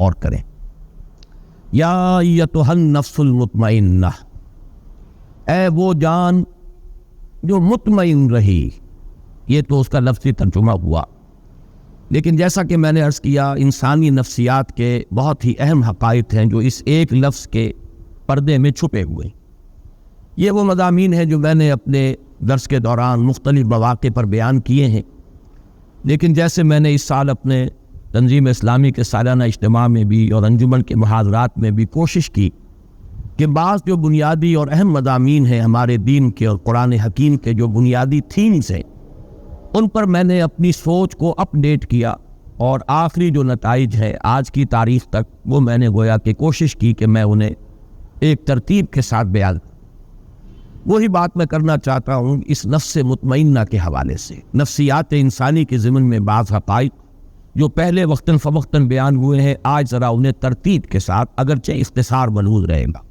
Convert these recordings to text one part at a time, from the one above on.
غور کریں۔ یا ایتھا النفس المطمئنہ، اے وہ جان جو مطمئن رہی، یہ تو اس کا لفظی ترجمہ ہوا، لیکن جیسا کہ میں نے عرض کیا انسانی نفسیات کے بہت ہی اہم حقائق ہیں جو اس ایک لفظ کے پردے میں چھپے ہوئے ہیں۔ یہ وہ مضامین ہیں جو میں نے اپنے درس کے دوران مختلف مواقع پر بیان کیے ہیں، لیکن جیسے میں نے اس سال اپنے تنظیم اسلامی کے سالانہ اجتماع میں بھی اور انجمن کے محاضرات میں بھی کوشش کی کہ بعض جو بنیادی اور اہم مضامین ہیں ہمارے دین کے اور قرآن حکیم کے جو بنیادی تھیمز ہیں ان پر میں نے اپنی سوچ کو اپ ڈیٹ کیا، اور آخری جو نتائج ہے آج کی تاریخ تک وہ میں نے گویا کہ کوشش کی کہ میں انہیں ایک ترتیب کے ساتھ بیان کروں۔ وہی بات میں کرنا چاہتا ہوں اس نفس مطمئنہ کے حوالے سے۔ نفسیات انسانی کے ضمن میں بعض حقائق جو پہلے وقتاً فوقتاً بیان ہوئے ہیں آج ذرا انہیں ترتیب کے ساتھ اگرچہ اختصار ملحوظ رہے گا۔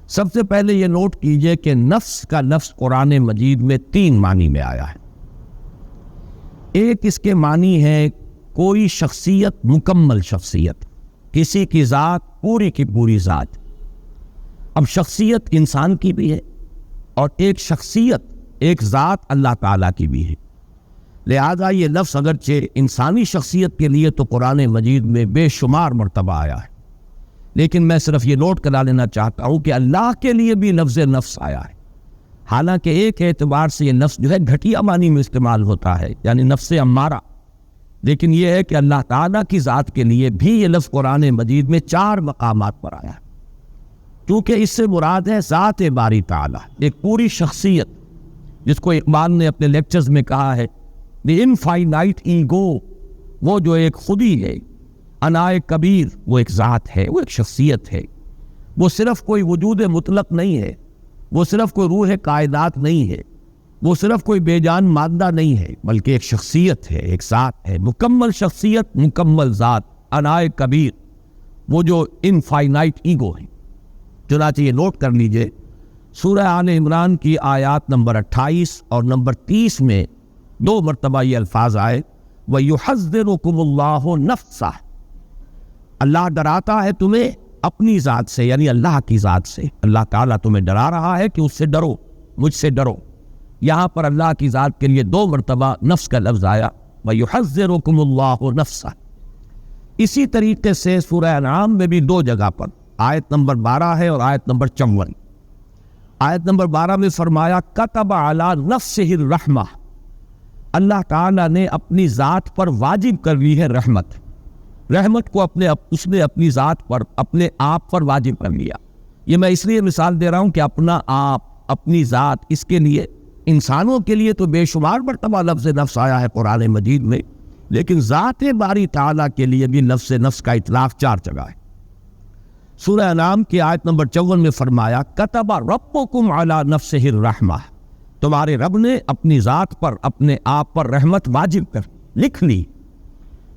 سب سے پہلے یہ نوٹ کیجئے کہ نفس کا لفظ قرآن مجید میں 3 معنی میں آیا ہے۔ ایک اس کے معنی ہے کوئی شخصیت، مکمل شخصیت، کسی کی ذات پوری کی پوری ذات۔ اب شخصیت انسان کی بھی ہے اور ایک شخصیت، ایک ذات اللہ تعالیٰ کی بھی ہے، لہذا یہ لفظ اگرچہ انسانی شخصیت کے لیے تو قرآن مجید میں بے شمار مرتبہ آیا ہے، لیکن میں صرف یہ نوٹ کرا لینا چاہتا ہوں کہ اللہ کے لیے بھی لفظ نفس آیا ہے، حالانکہ ایک اعتبار سے یہ نفس جو ہے گھٹیا معنی میں استعمال ہوتا ہے، یعنی نفس امارہ، لیکن یہ ہے کہ اللہ تعالیٰ کی ذات کے لیے بھی یہ لفظ قرآن مجید میں 4 مقامات پر آیا ہے، کیونکہ اس سے مراد ہے ذات باری تعالیٰ، ایک پوری شخصیت، جس کو اقبال نے اپنے لیکچرز میں کہا ہے دی انفائنائٹ ایگو، وہ جو ایک خودی ہے، انائے کبیر وہ ایک ذات ہے، وہ ایک شخصیت ہے، وہ صرف کوئی وجود مطلق نہیں ہے، وہ صرف کوئی روح کائنات نہیں ہے، وہ صرف کوئی بے جان مادہ نہیں ہے، بلکہ ایک شخصیت ہے، ایک ذات ہے، مکمل شخصیت، مکمل ذات، انائے کبیر، وہ جو انفائنائٹ ایگو ہے۔ چنانچہ یہ نوٹ کر لیجئے سورہ آل عمران کی آیات نمبر 28 اور نمبر 30 میں 2 مرتبہ یہ الفاظ آئے وَيُحَذِّرُكُمُ اللَّهُ نَفْسَهُ، اللہ ڈراتا ہے تمہیں اپنی ذات سے، یعنی اللہ کی ذات سے، اللہ تعالیٰ تمہیں ڈرا رہا ہے کہ اس سے ڈرو، مجھ سے ڈرو۔ یہاں پر اللہ کی ذات کے لیے 2 مرتبہ نفس کا لفظ آیا وَيُحَذِّرُكُمُ اللَّهُ نَفْسَهُ۔ اسی طریقے سے سورہ انعام میں بھی 2 جگہ پر، آیت نمبر 12 ہے اور آیت نمبر 54۔ آیت نمبر 12 میں فرمایا کتب علی نفسہ الرحمہ، اللہ تعالیٰ نے اپنی ذات پر واجب کر لی ہے رحمت، رحمت کو اس نے اپنی ذات پر، اپنے آپ پر واجب کر لیا۔ یہ میں اس لیے مثال دے رہا ہوں کہ اپنا آپ، اپنی ذات، اس کے لیے انسانوں کے لیے تو بے شمار مرتبہ لفظ نفس آیا ہے قرآن مجید میں، لیکن ذات باری تعالیٰ کے لیے بھی لفظ نفس کا اطلاق 4 جگہ ہے۔ سورہ انعام کی آیت نمبر 54 میں فرمایا کتب ربکم علی نفسہ الرحمہ، تمہارے رب نے اپنی ذات پر، اپنے آپ پر رحمت واجب کر لکھ لی۔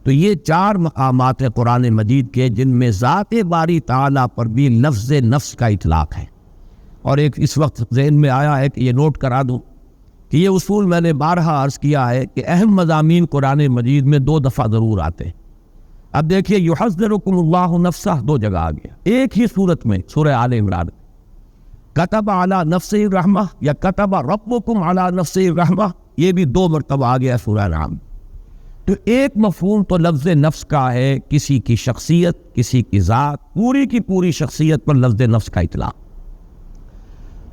تو یہ 4 مقامات ہیں قرآن مجید کے جن میں ذات باری تعالیٰ پر بھی لفظ نفس کا اطلاق ہے۔ اور ایک اس وقت ذہن میں آیا ہے کہ یہ نوٹ کرا دوں کہ یہ اصول میں نے بارہا عرض کیا ہے کہ اہم مضامین قرآن مجید میں 2 دفعہ ضرور آتے ہیں۔ اب دیکھیے یحذرکم اللہ نفسہ 2 جگہ آ گیا، ایک ہی صورت میں سورہ آل عمران کتب علی نفسہ الرحمہ یا کتب ربکم علی نفسہ الرحمہ، یہ بھی 2 مرتبہ آ گیا سورہ انعام۔ تو ایک مفہوم تو لفظ نفس کا ہے کسی کی شخصیت، کسی کی ذات، پوری کی پوری شخصیت پر لفظ نفس کا اطلاق۔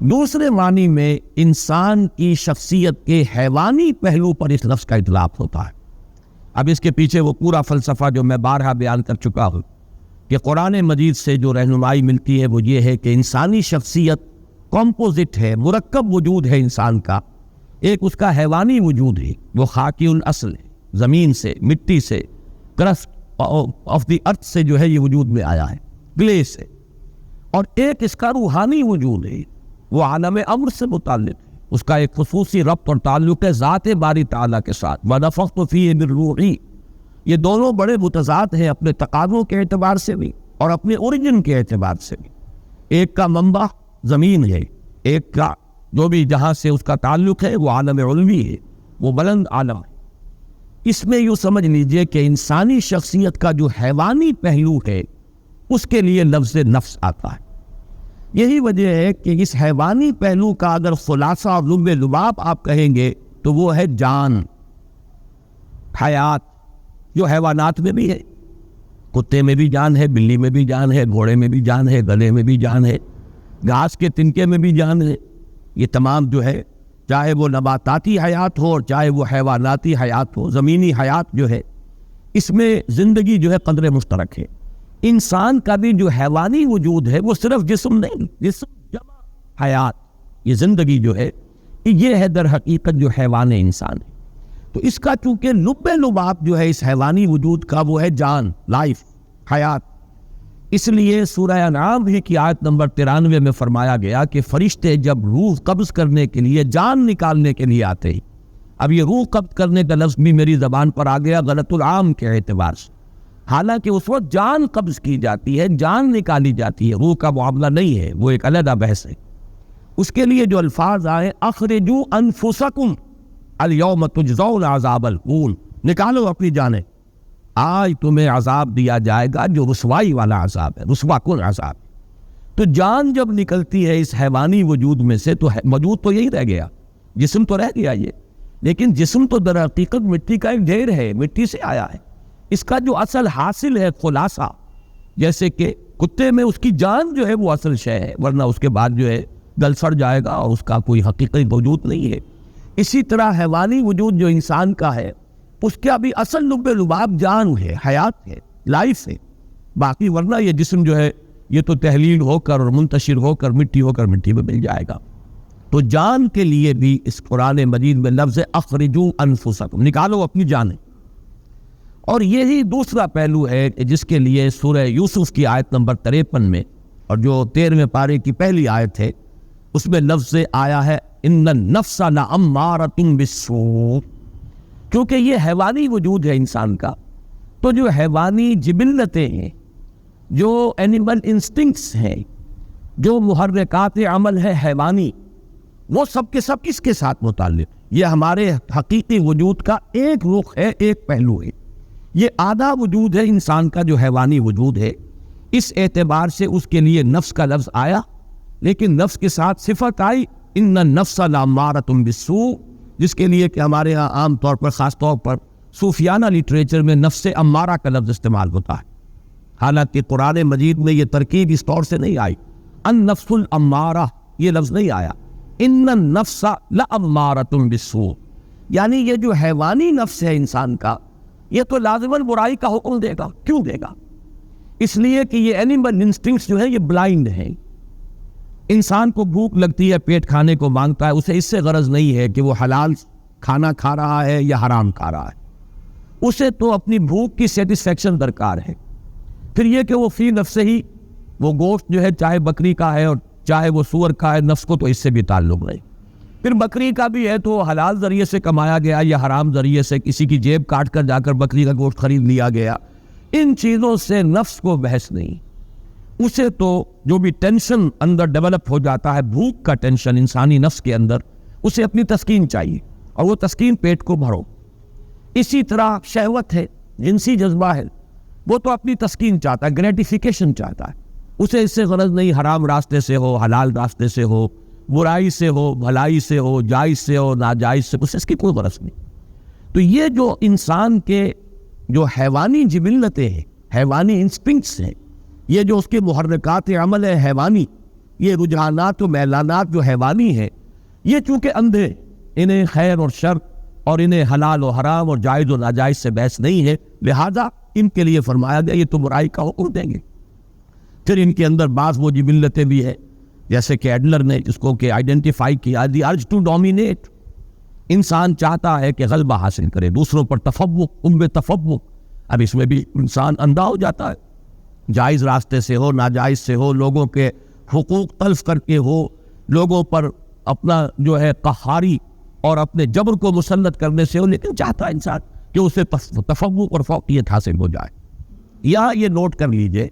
دوسرے معنی میں انسان کی شخصیت کے حیوانی پہلو پر اس لفظ کا اطلاق ہوتا ہے۔ اب اس کے پیچھے وہ پورا فلسفہ جو میں بارہا بیان کر چکا ہوں کہ قرآن مجید سے جو رہنمائی ملتی ہے وہ یہ ہے کہ انسانی شخصیت کمپوزٹ ہے، مرکب وجود ہے انسان کا۔ ایک اس کا حیوانی وجود ہے، وہ خاکی الاصل ہے، زمین سے، مٹی سے، کرسٹ آف دی ارتھ سے جو ہے یہ وجود میں آیا ہے، کلے سے۔ اور ایک اس کا روحانی وجود ہے، وہ عالم امر سے متعلق ہے، اس کا ایک خصوصی ربط اور تعلق ہے ذات باری تعالیٰ کے ساتھ۔ وَنَفَخْتُ فِيهِ مِن رُوحِي، یہ دونوں بڑے متضاد ہیں اپنے تقاضوں کے اعتبار سے بھی اور اپنے اوریجن کے اعتبار سے بھی۔ ایک کا منبع زمین ہے، ایک کا جو بھی جہاں سے اس کا تعلق ہے وہ عالم علوی ہے، وہ بلند عالم ہے۔ اس میں یوں سمجھ لیجئے کہ انسانی شخصیت کا جو حیوانی پہلو ہے اس کے لیے لفظ نفس آتا ہے. یہی وجہ ہے کہ اس حیوانی پہلو کا اگر خلاصہ اور لب لباب آپ کہیں گے تو وہ ہے جان، حیات، جو حیوانات میں بھی ہے. کتے میں بھی جان ہے، بلی میں بھی جان ہے، گھوڑے میں بھی جان ہے، گدھے میں بھی جان ہے، گھاس کے تنکے میں بھی جان ہے. یہ تمام جو ہے، چاہے وہ نباتاتی حیات ہو اور چاہے وہ حیواناتی حیات ہو، زمینی حیات جو ہے، اس میں زندگی جو ہے قدر مشترک ہے. انسان کا بھی جو حیوانی وجود ہے وہ صرف جسم نہیں، جسم جمع حیات، یہ زندگی جو ہے یہ ہے در حقیقت جو حیوان انسان ہے. تو اس کا چونکہ لب لباب جو ہے اس حیوانی وجود کا وہ ہے جان، لائف، حیات. اس لیے سورہ انعام بھی کی آیت نمبر 93 میں فرمایا گیا کہ فرشتے جب روح قبض کرنے کے لیے، جان نکالنے کے لیے آتے ہیں. اب یہ روح قبض کرنے کا لفظ بھی میری زبان پر آ گیا غلط العام کے اعتبار سے، حالانکہ اس وقت جان قبض کی جاتی ہے، جان نکالی جاتی ہے، روح کا معاملہ نہیں ہے، وہ ایک علیحدہ بحث ہے. اس کے لیے جو الفاظ آئے اخرجوا انفسکم الیوم تجزون عذاب الہون، نکالو اپنی جانیں، آج تمہیں عذاب دیا جائے گا جو رسوائی والا عذاب ہے، رسوا کن عذاب. تو جان جب نکلتی ہے اس حیوانی وجود میں سے تو وجود تو یہی رہ گیا، جسم تو رہ گیا یہ، لیکن جسم تو در حقیقت مٹی کا ایک ڈھیر ہے، مٹی سے آیا ہے. اس کا جو اصل حاصل ہے خلاصہ، جیسے کہ کتے میں اس کی جان جو ہے وہ اصل شے ہے، ورنہ اس کے بعد جو ہے گل سڑ جائے گا اور اس کا کوئی حقیقی وجود نہیں ہے. اسی طرح حیوانی وجود جو انسان کا ہے اس کا بھی اصل لب لباب جان ہے، حیات ہے، لائف ہے. باقی ورنہ یہ جسم جو ہے یہ تو تحلیل ہو کر اور منتشر ہو کر مٹی میں مل جائے گا. تو جان کے لیے بھی اس قرآن مجید میں لفظ اخرجوا انفسکم، نکالو اپنی جانیں. اور یہی دوسرا پہلو ہے جس کے لیے سورہ یوسف کی آیت نمبر 53 میں اور جو 13ویں پارے کی پہلی آیت ہے اس میں لفظ آیا ہے ان النفس لامارۃ بالسوء. کیونکہ یہ حیوانی وجود ہے انسان کا، تو جو حیوانی جبلتیں ہیں، جو اینیمل انسٹنکٹس ہیں، جو محرکات عمل ہے حیوانی، وہ سب کے سب کس کے ساتھ متعلق؟ یہ ہمارے حقیقی وجود کا ایک رخ ہے، ایک پہلو ہے. یہ آدھا وجود ہے انسان کا جو حیوانی وجود ہے. اس اعتبار سے اس کے لیے نفس کا لفظ آیا، لیکن نفس کے ساتھ صفت آئی ان النفس لامارۃ بالسوء، جس کے لیے کہ ہمارے ہاں عام طور پر، خاص طور پر صوفیانہ لٹریچر میں نفس امارہ کا لفظ استعمال ہوتا ہے، حالانکہ قرآن مجید میں یہ ترکیب اس طور سے نہیں آئی. النفس الامارہ یہ لفظ نہیں آیا، ان النفس لامارۃ بالسوء، یعنی یہ جو حیوانی نفس ہے انسان کا یہ تو لازماً برائی کا حکم دے گا. کیوں دے گا؟ اس لیے کہ یہ اینیمل انسٹنکٹس جو ہیں یہ بلائنڈ ہیں. انسان کو بھوک لگتی ہے، پیٹ کھانے کو مانگتا ہے، اسے اس سے غرض نہیں ہے کہ وہ حلال کھانا کھا رہا ہے یا حرام کھا رہا ہے، اسے تو اپنی بھوک کی سیٹسفیکشن درکار ہے. پھر یہ کہ وہ فی نفس ہی وہ گوشت جو ہے چاہے بکری کا ہے اور چاہے وہ سور کا ہے، نفس کو تو اس سے بھی تعلق نہیں. پھر بکری کا بھی ہے تو حلال ذریعے سے کمایا گیا یا حرام ذریعے سے کسی کی جیب کاٹ کر جا کر بکری کا گوشت خرید لیا گیا، ان چیزوں سے نفس کو بحث نہیں. اسے تو جو بھی ٹینشن اندر ڈیولپ ہو جاتا ہے، بھوک کا ٹینشن انسانی نفس کے اندر، اسے اپنی تسکین چاہیے اور وہ تسکین پیٹ کو بھرو. اسی طرح شہوت ہے، جنسی جذبہ ہے، وہ تو اپنی تسکین چاہتا ہے، گریٹیفیکیشن چاہتا ہے، اسے اس سے غرض نہیں حرام راستے سے ہو، حلال راستے سے ہو، برائی سے ہو، بھلائی سے ہو، جائز سے ہو، ناجائز سے، اسے اس کی کوئی غرض نہیں. تو یہ جو انسان کے جو حیوانی جبلتیں ہیں، حیوانی انسٹنکٹس ہیں، یہ جو اس کے محرکات عمل ہے حیوانی، یہ رجحانات و میلانات جو حیوانی ہیں، یہ چونکہ اندھے، انہیں خیر اور شر اور انہیں حلال و حرام اور جائز و ناجائز سے بحث نہیں ہے، لہذا ان کے لیے فرمایا گیا یہ تو برائی کا حکم دیں گے. پھر ان کے اندر بعض وہ جبلتیں بھی ہیں جیسے کہ ایڈلر نے اس کو کہ آئیڈینٹیفائی کیا، دی ارج ٹو ڈومینیٹ، انسان چاہتا ہے کہ غلبہ حاصل کرے، دوسروں پر تفوق، تفوق. اب اس میں بھی انسان اندھا ہو جاتا ہے، جائز راستے سے ہو، ناجائز سے ہو، لوگوں کے حقوق تلف کر کے ہو، لوگوں پر اپنا جو ہے قہاری اور اپنے جبر کو مسلط کرنے سے ہو، لیکن چاہتا ہے انسان کہ اسے تفوق اور فوقیت حاصل ہو جائے. یا یہ نوٹ کر لیجئے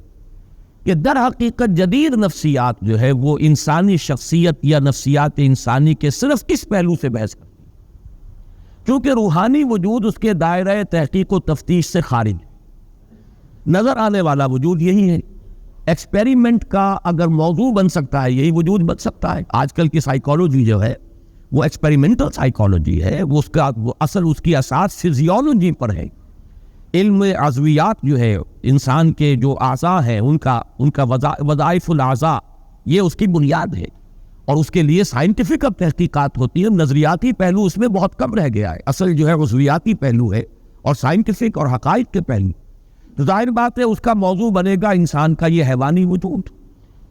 کہ در حقیقت جدید نفسیات جو ہے وہ انسانی شخصیت یا نفسیات انسانی کے صرف کس پہلو سے بحث کرتی ہے؟ چونکہ روحانی وجود اس کے دائرہ تحقیق و تفتیش سے خارج نظر آنے والا وجود یہی ہے. ایکسپیریمنٹ کا اگر موضوع بن سکتا ہے یہی وجود بن سکتا ہے. آج کل کی سائیکالوجی جو ہے وہ ایکسپیریمنٹل سائیکالوجی ہے، وہ اس کی اساس فزیولوجی پر ہے. علم عضویات جو ہے، انسان کے جو اعضاء ہیں ان کا وظائف الاعضاء، یہ اس کی بنیاد ہے، اور اس کے لیے سائنٹیفک اب تحقیقات ہوتی ہیں. نظریاتی پہلو اس میں بہت کم رہ گیا ہے، اصل جو ہے عضویاتی پہلو ہے اور سائنٹیفک اور حقائق کے پہلو. تو ظاہر بات ہے اس کا موضوع بنے گا انسان کا یہ حیوانی وجود.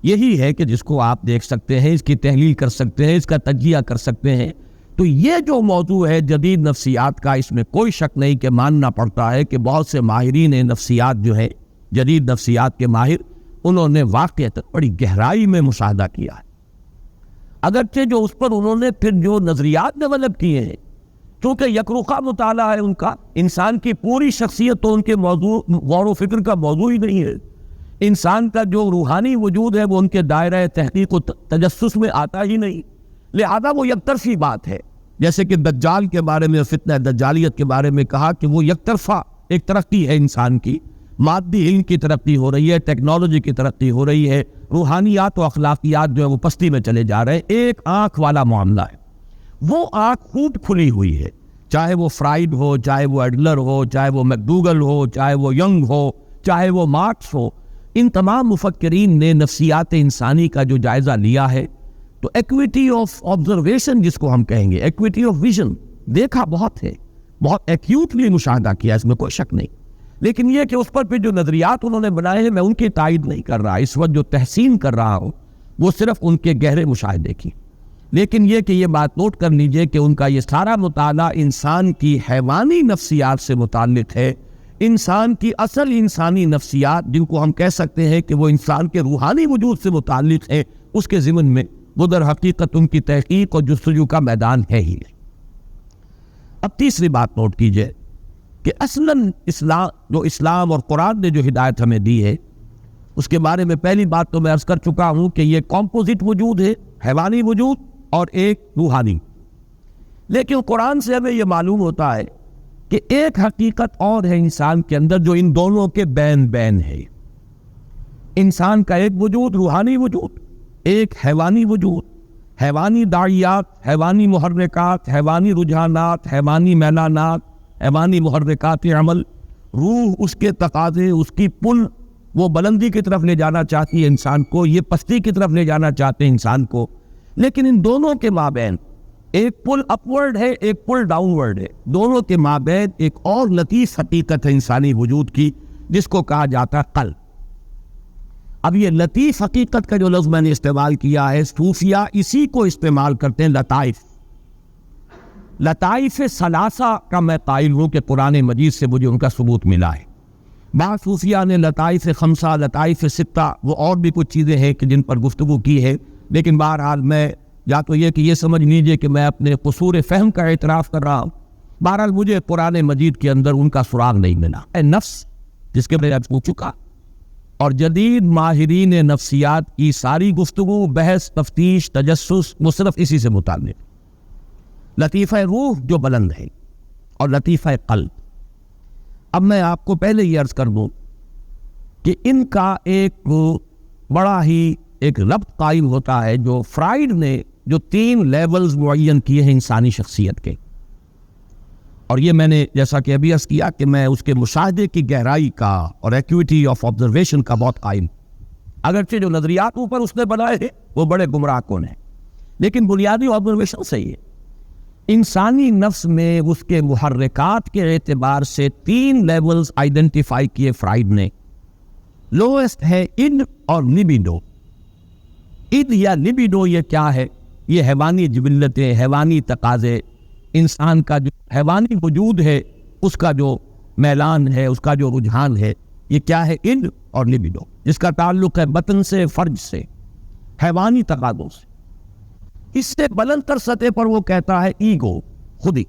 یہی ہے کہ جس کو آپ دیکھ سکتے ہیں، اس کی تحلیل کر سکتے ہیں، اس کا تجزیہ کر سکتے ہیں. تو یہ جو موضوع ہے جدید نفسیات کا، اس میں کوئی شک نہیں کہ ماننا پڑتا ہے کہ بہت سے ماہرین نفسیات جو ہے، جدید نفسیات کے ماہر، انہوں نے واقعتاً بڑی گہرائی میں مشاہدہ کیا ہے. اگرچہ جو اس پر انہوں نے پھر جو نظریات ڈیولپ کیے ہیں، چونکہ یکرخا مطالعہ ہے ان کا، انسان کی پوری شخصیت تو ان کے موضوع غور و فکر کا موضوع ہی نہیں ہے. انسان کا جو روحانی وجود ہے وہ ان کے دائرہ تحقیق و تجسس میں آتا ہی نہیں، لہذا وہ یک طرفی بات ہے. جیسے کہ دجال کے بارے میں، فتنہ دجالیت کے بارے میں کہا کہ وہ یک طرفہ ایک ترقی ہے انسان کی. مادی علم کی ترقی ہو رہی ہے، ٹیکنالوجی کی ترقی ہو رہی ہے، روحانیات و اخلاقیات جو ہے وہ پستی میں چلے جا رہے ہیں. ایک آنکھ والا معاملہ ہے، وہ آنکھ خوب کھلی ہوئی ہے. چاہے وہ فرائیڈ ہو، چاہے وہ ایڈلر ہو، چاہے وہ میکڈوگل ہو، چاہے وہ ینگ ہو، چاہے وہ مارکس ہو، ان تمام مفکرین نے نفسیات انسانی کا جو جائزہ لیا ہے تو ایکویٹی آف آبزرویشن جس کو ہم کہیں گے، ایکویٹی آف ویژن، دیکھا بہت ہے، بہت ایکیوٹلی مشاہدہ کیا، اس میں کوئی شک نہیں. لیکن یہ کہ اس پر پھر جو نظریات انہوں نے بنائے ہیں میں ان کی تائید نہیں کر رہا. اس وقت جو تحسین کر رہا ہوں وہ صرف ان کے گہرے مشاہدے کی. لیکن یہ کہ یہ بات نوٹ کر لیجئے کہ ان کا یہ سارا مطالعہ انسان کی حیوانی نفسیات سے متعلق ہے. انسان کی اصل انسانی نفسیات جن کو ہم کہہ سکتے ہیں کہ وہ انسان کے روحانی وجود سے متعلق ہے، اس کے ضمن میں وہ در حقیقت ان کی تحقیق اور جستجو کا میدان ہے ہی. اب تیسری بات نوٹ کیجئے کہ اصلاً اسلام اور قرآن نے جو ہدایت ہمیں دی ہے اس کے بارے میں پہلی بات تو میں عرض کر چکا ہوں کہ یہ کمپوزٹ وجود ہے، حیوانی وجود اور ایک روحانی. لیکن قرآن سے ہمیں یہ معلوم ہوتا ہے کہ ایک حقیقت اور ہے انسان کے اندر جو ان دونوں کے بین بین ہے. انسان کا ایک وجود روحانی وجود، ایک حیوانی وجود، حیوانی داعیات، حیوانی محرکات، حیوانی رجحانات، حیوانی میلانات، حیوانی محرکات عمل. روح اس کے تقاضے، اس کی پل، وہ بلندی کی طرف لے جانا چاہتی ہے انسان کو، یہ پستی کی طرف لے جانا چاہتے ہیں انسان کو. لیکن ان دونوں کے مابین ایک پل اپورڈ ہے، ایک پل ڈاؤن ورڈ ہے. دونوں کے مابین ایک اور لطیف حقیقت ہے انسانی وجود کی جس کو کہا جاتا ہے قلب. اب یہ لطیف حقیقت کا جو لفظ میں نے استعمال کیا ہے، صوفیہ اسی کو استعمال کرتے ہیں، لطائف ثلاثہ کا میں قائل ہوں کہ قرآن مجید سے مجھے ان کا ثبوت ملا ہے. بعض صوفیہ نے لطائف خمسہ، لطائف ستہ، وہ اور بھی کچھ چیزیں ہیں کہ جن پر گفتگو کی ہے. لیکن بہرحال میں یا تو یہ کہ یہ سمجھ لیجئے کہ میں اپنے قصور فہم کا اعتراف کر رہا ہوں. بہرحال مجھے قرآن مجید کے اندر ان کا سراغ نہیں ملا. نفس جس کے بارے میں پوچھ چکا، اور جدید ماہرین نفسیات کی ساری گفتگو، بحث، تفتیش، تجسس وہ صرف اسی سے متعلق. لطیفہ روح جو بلند ہے اور لطیفہ قلب. اب میں آپ کو پہلے یہ عرض کر دوں کہ ان کا ایک بڑا ہی ایک ربط قائم ہوتا ہے جو فرائیڈ نے جو 3 لیولز معین کیے ہیں انسانی شخصیت کے. اور یہ میں نے جیسا کہ ابھی عرض کیا کہ میں اس کے مشاہدے کی گہرائی کا اور ایکویٹی آف آبزرویشن کا بہت قائم. اگرچہ جو نظریات اوپر اس نے بنائے ہیں وہ بڑے گمراہ کن ہیں، لیکن بنیادی آبزرویشن صحیح ہے. انسانی نفس میں اس کے محرکات کے اعتبار سے 3 لیولز آئیڈینٹیفائی کیے فرائیڈ نے. لوئسٹ ہے اڈ اور لیبیڈو. اڈ یا لیبیڈو یہ کیا ہے؟ یہ حیوانی جبلتیں، حیوانی تقاضے، انسان کا جو حیوانی وجود ہے اس کا جو میلان ہے، اس کا جو رجحان ہے، یہ کیا ہے؟ اڈ اور لیبیڈو، جس کا تعلق ہے بطن سے، فرج سے، حیوانی تقاضوں سے. اس سے بلند تر سطح پر وہ کہتا ہے ایگو، خودی.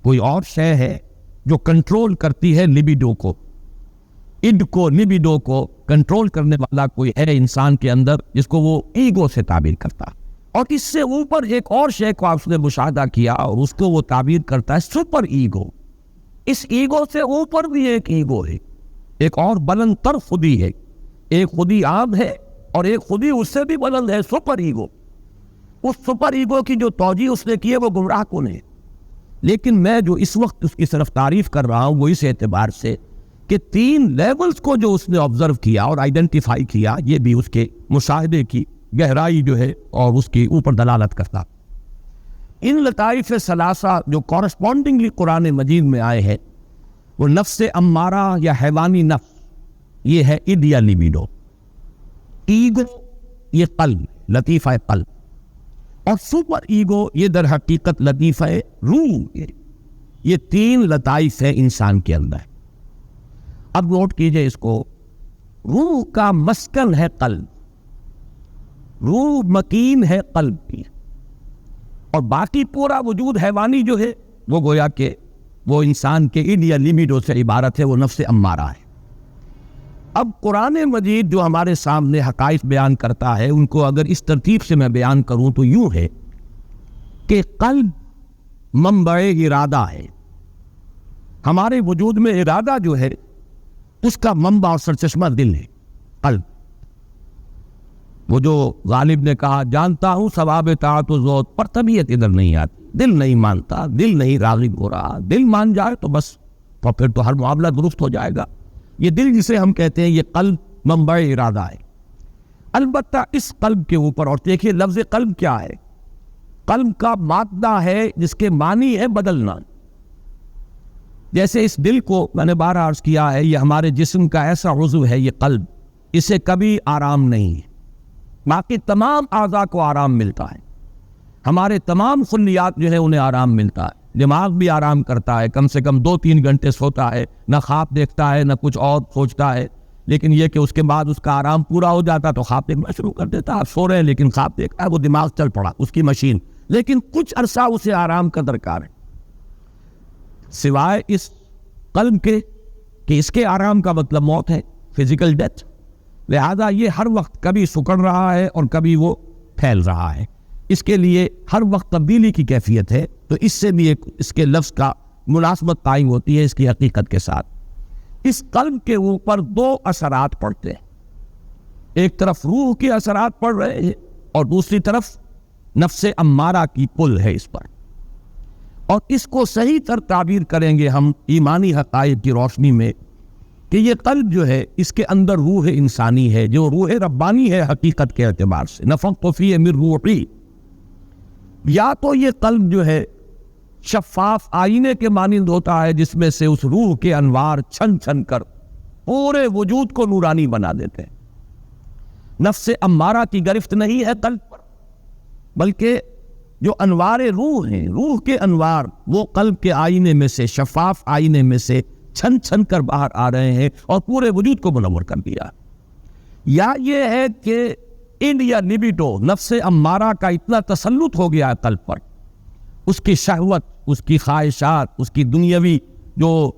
کوئی اور شے ہے جو کنٹرول کرتی ہے لیبیڈو کو. اڈ کو، لیبیڈو کو کنٹرول کرنے والا کوئی ہے انسان کے اندر جس کو وہ ایگو سے تعبیر کرتا. اور اس سے اوپر ایک اور شے کو آپ نے مشاہدہ کیا اور اس کو وہ تعبیر کرتا ہے سپر ایگو. اس ایگو سے اوپر بھی ایک ایگو ہے, ایک اور بلند تر خودی ہے. ایک خودی عام ہے اور ایک خودی اس سے بھی بلند ہے, سپر ایگو. اس سپر ایگو کی جو توجیہ اس نے کی ہے وہ گمراہ کن ہے. لیکن میں جو اس وقت اس کی صرف تعریف کر رہا ہوں وہ اس اعتبار سے کہ 3 لیولز کو جو اس نے آبزرو کیا اور آئیڈینٹیفائی کیا, یہ بھی اس کے مشاہدے کی گہرائی جو ہے اور اس کے اوپر دلالت کرتا. ان لطائف ثلاثہ جو کورسپونڈنگلی قرآن مجید میں آئے ہیں وہ نفس امارہ یا حیوانی نفس, یہ ہے ایڈیا لیبیڈو. ایگو یہ قلب, لطیفہ قلب, اور سپر ایگو یہ در حقیقت لطیفہ روح. یہ 3 لطائف ہے انسان کے اندر. اب نوٹ کیجئے اس کو, روح کا مسکن ہے قلب, روح مکین ہے قلب کی, اور باقی پورا وجود حیوانی جو ہے وہ گویا کہ وہ انسان کے ایڈیا لیبیڈو سے عبارت ہے, وہ نفس امارہ ہے. اب قرآن مجید جو ہمارے سامنے حقائق بیان کرتا ہے ان کو اگر اس ترتیب سے میں بیان کروں تو یوں ہے کہ قلب منبع ارادہ ہے. ہمارے وجود میں ارادہ جو ہے اس کا منبع اور سرچشمہ دل ہے, قلب. وہ جو غالب نے کہا جانتا ہوں ثواب طاعت و زہد, پر طبیعت ادھر نہیں آتی, دل نہیں مانتا, دل نہیں راغب ہو رہا. دل مان جائے تو بس, تو پھر تو ہر معاملہ درست ہو جائے گا. یہ دل جسے ہم کہتے ہیں یہ قلب منبع ارادہ ہے. البتہ اس قلب کے اوپر, اور دیکھیے لفظ قلب کیا ہے, قلب کا مادہ ہے جس کے معنی ہے بدلنا. جیسے اس دل کو میں نے بار عرض کیا ہے یہ ہمارے جسم کا ایسا عضو ہے, یہ قلب, اسے کبھی آرام نہیں ہے. باقی تمام اعضاء کو آرام ملتا ہے, ہمارے تمام خلیات جو ہے انہیں آرام ملتا ہے. دماغ بھی آرام کرتا ہے, کم سے کم 2-3 گھنٹے سوتا ہے, نہ خواب دیکھتا ہے نہ کچھ اور سوچتا ہے. لیکن یہ کہ اس کے بعد اس کا آرام پورا ہو جاتا تو خواب دیکھنا شروع کر دیتا. آپ سو رہے ہیں لیکن خواب دیکھتا ہے, وہ دماغ چل پڑا اس کی مشین. لیکن کچھ عرصہ اسے آرام کا درکار ہے, سوائے اس قلب کے کہ اس کے آرام کا مطلب موت ہے, فزیکل ڈیتھ. لہذا یہ ہر وقت کبھی سکڑ رہا ہے اور کبھی وہ پھیل رہا ہے. اس کے لیے ہر وقت تبدیلی کی کیفیت ہے. تو اس سے بھی ایک اس کے لفظ کا مناسبت قائم ہوتی ہے اس کی حقیقت کے ساتھ. اس قلب کے اوپر 2 اثرات پڑتے ہیں. ایک طرف روح کے اثرات پڑ رہے ہیں اور دوسری طرف نفس امارہ کی پل ہے اس پر. اور اس کو صحیح تر تعبیر کریں گے ہم ایمانی حقائق کی روشنی میں کہ یہ قلب جو ہے اس کے اندر روح انسانی ہے جو روح ربانی ہے حقیقت کے اعتبار سے. نفخت فیہ من روحی. یا تو یہ قلب جو ہے شفاف آئینے کے مانند ہوتا ہے جس میں سے اس روح کے انوار چھن چھن کر پورے وجود کو نورانی بنا دیتے ہیں. نفس امارہ کی گرفت نہیں ہے قلب پر, بلکہ جو انوار روح ہیں, روح کے انوار وہ قلب کے آئینے میں سے, شفاف آئینے میں سے چھن چھن کر باہر آ رہے ہیں اور پورے وجود کو منور کر دیا. یا یہ ہے کہ انڈیا لیبیڈو نفس امارہ کا اتنا تسلط ہو گیا ہے قلب پر, اس کی شہوت, اس کی خواہشات, اس کی دنیاوی جو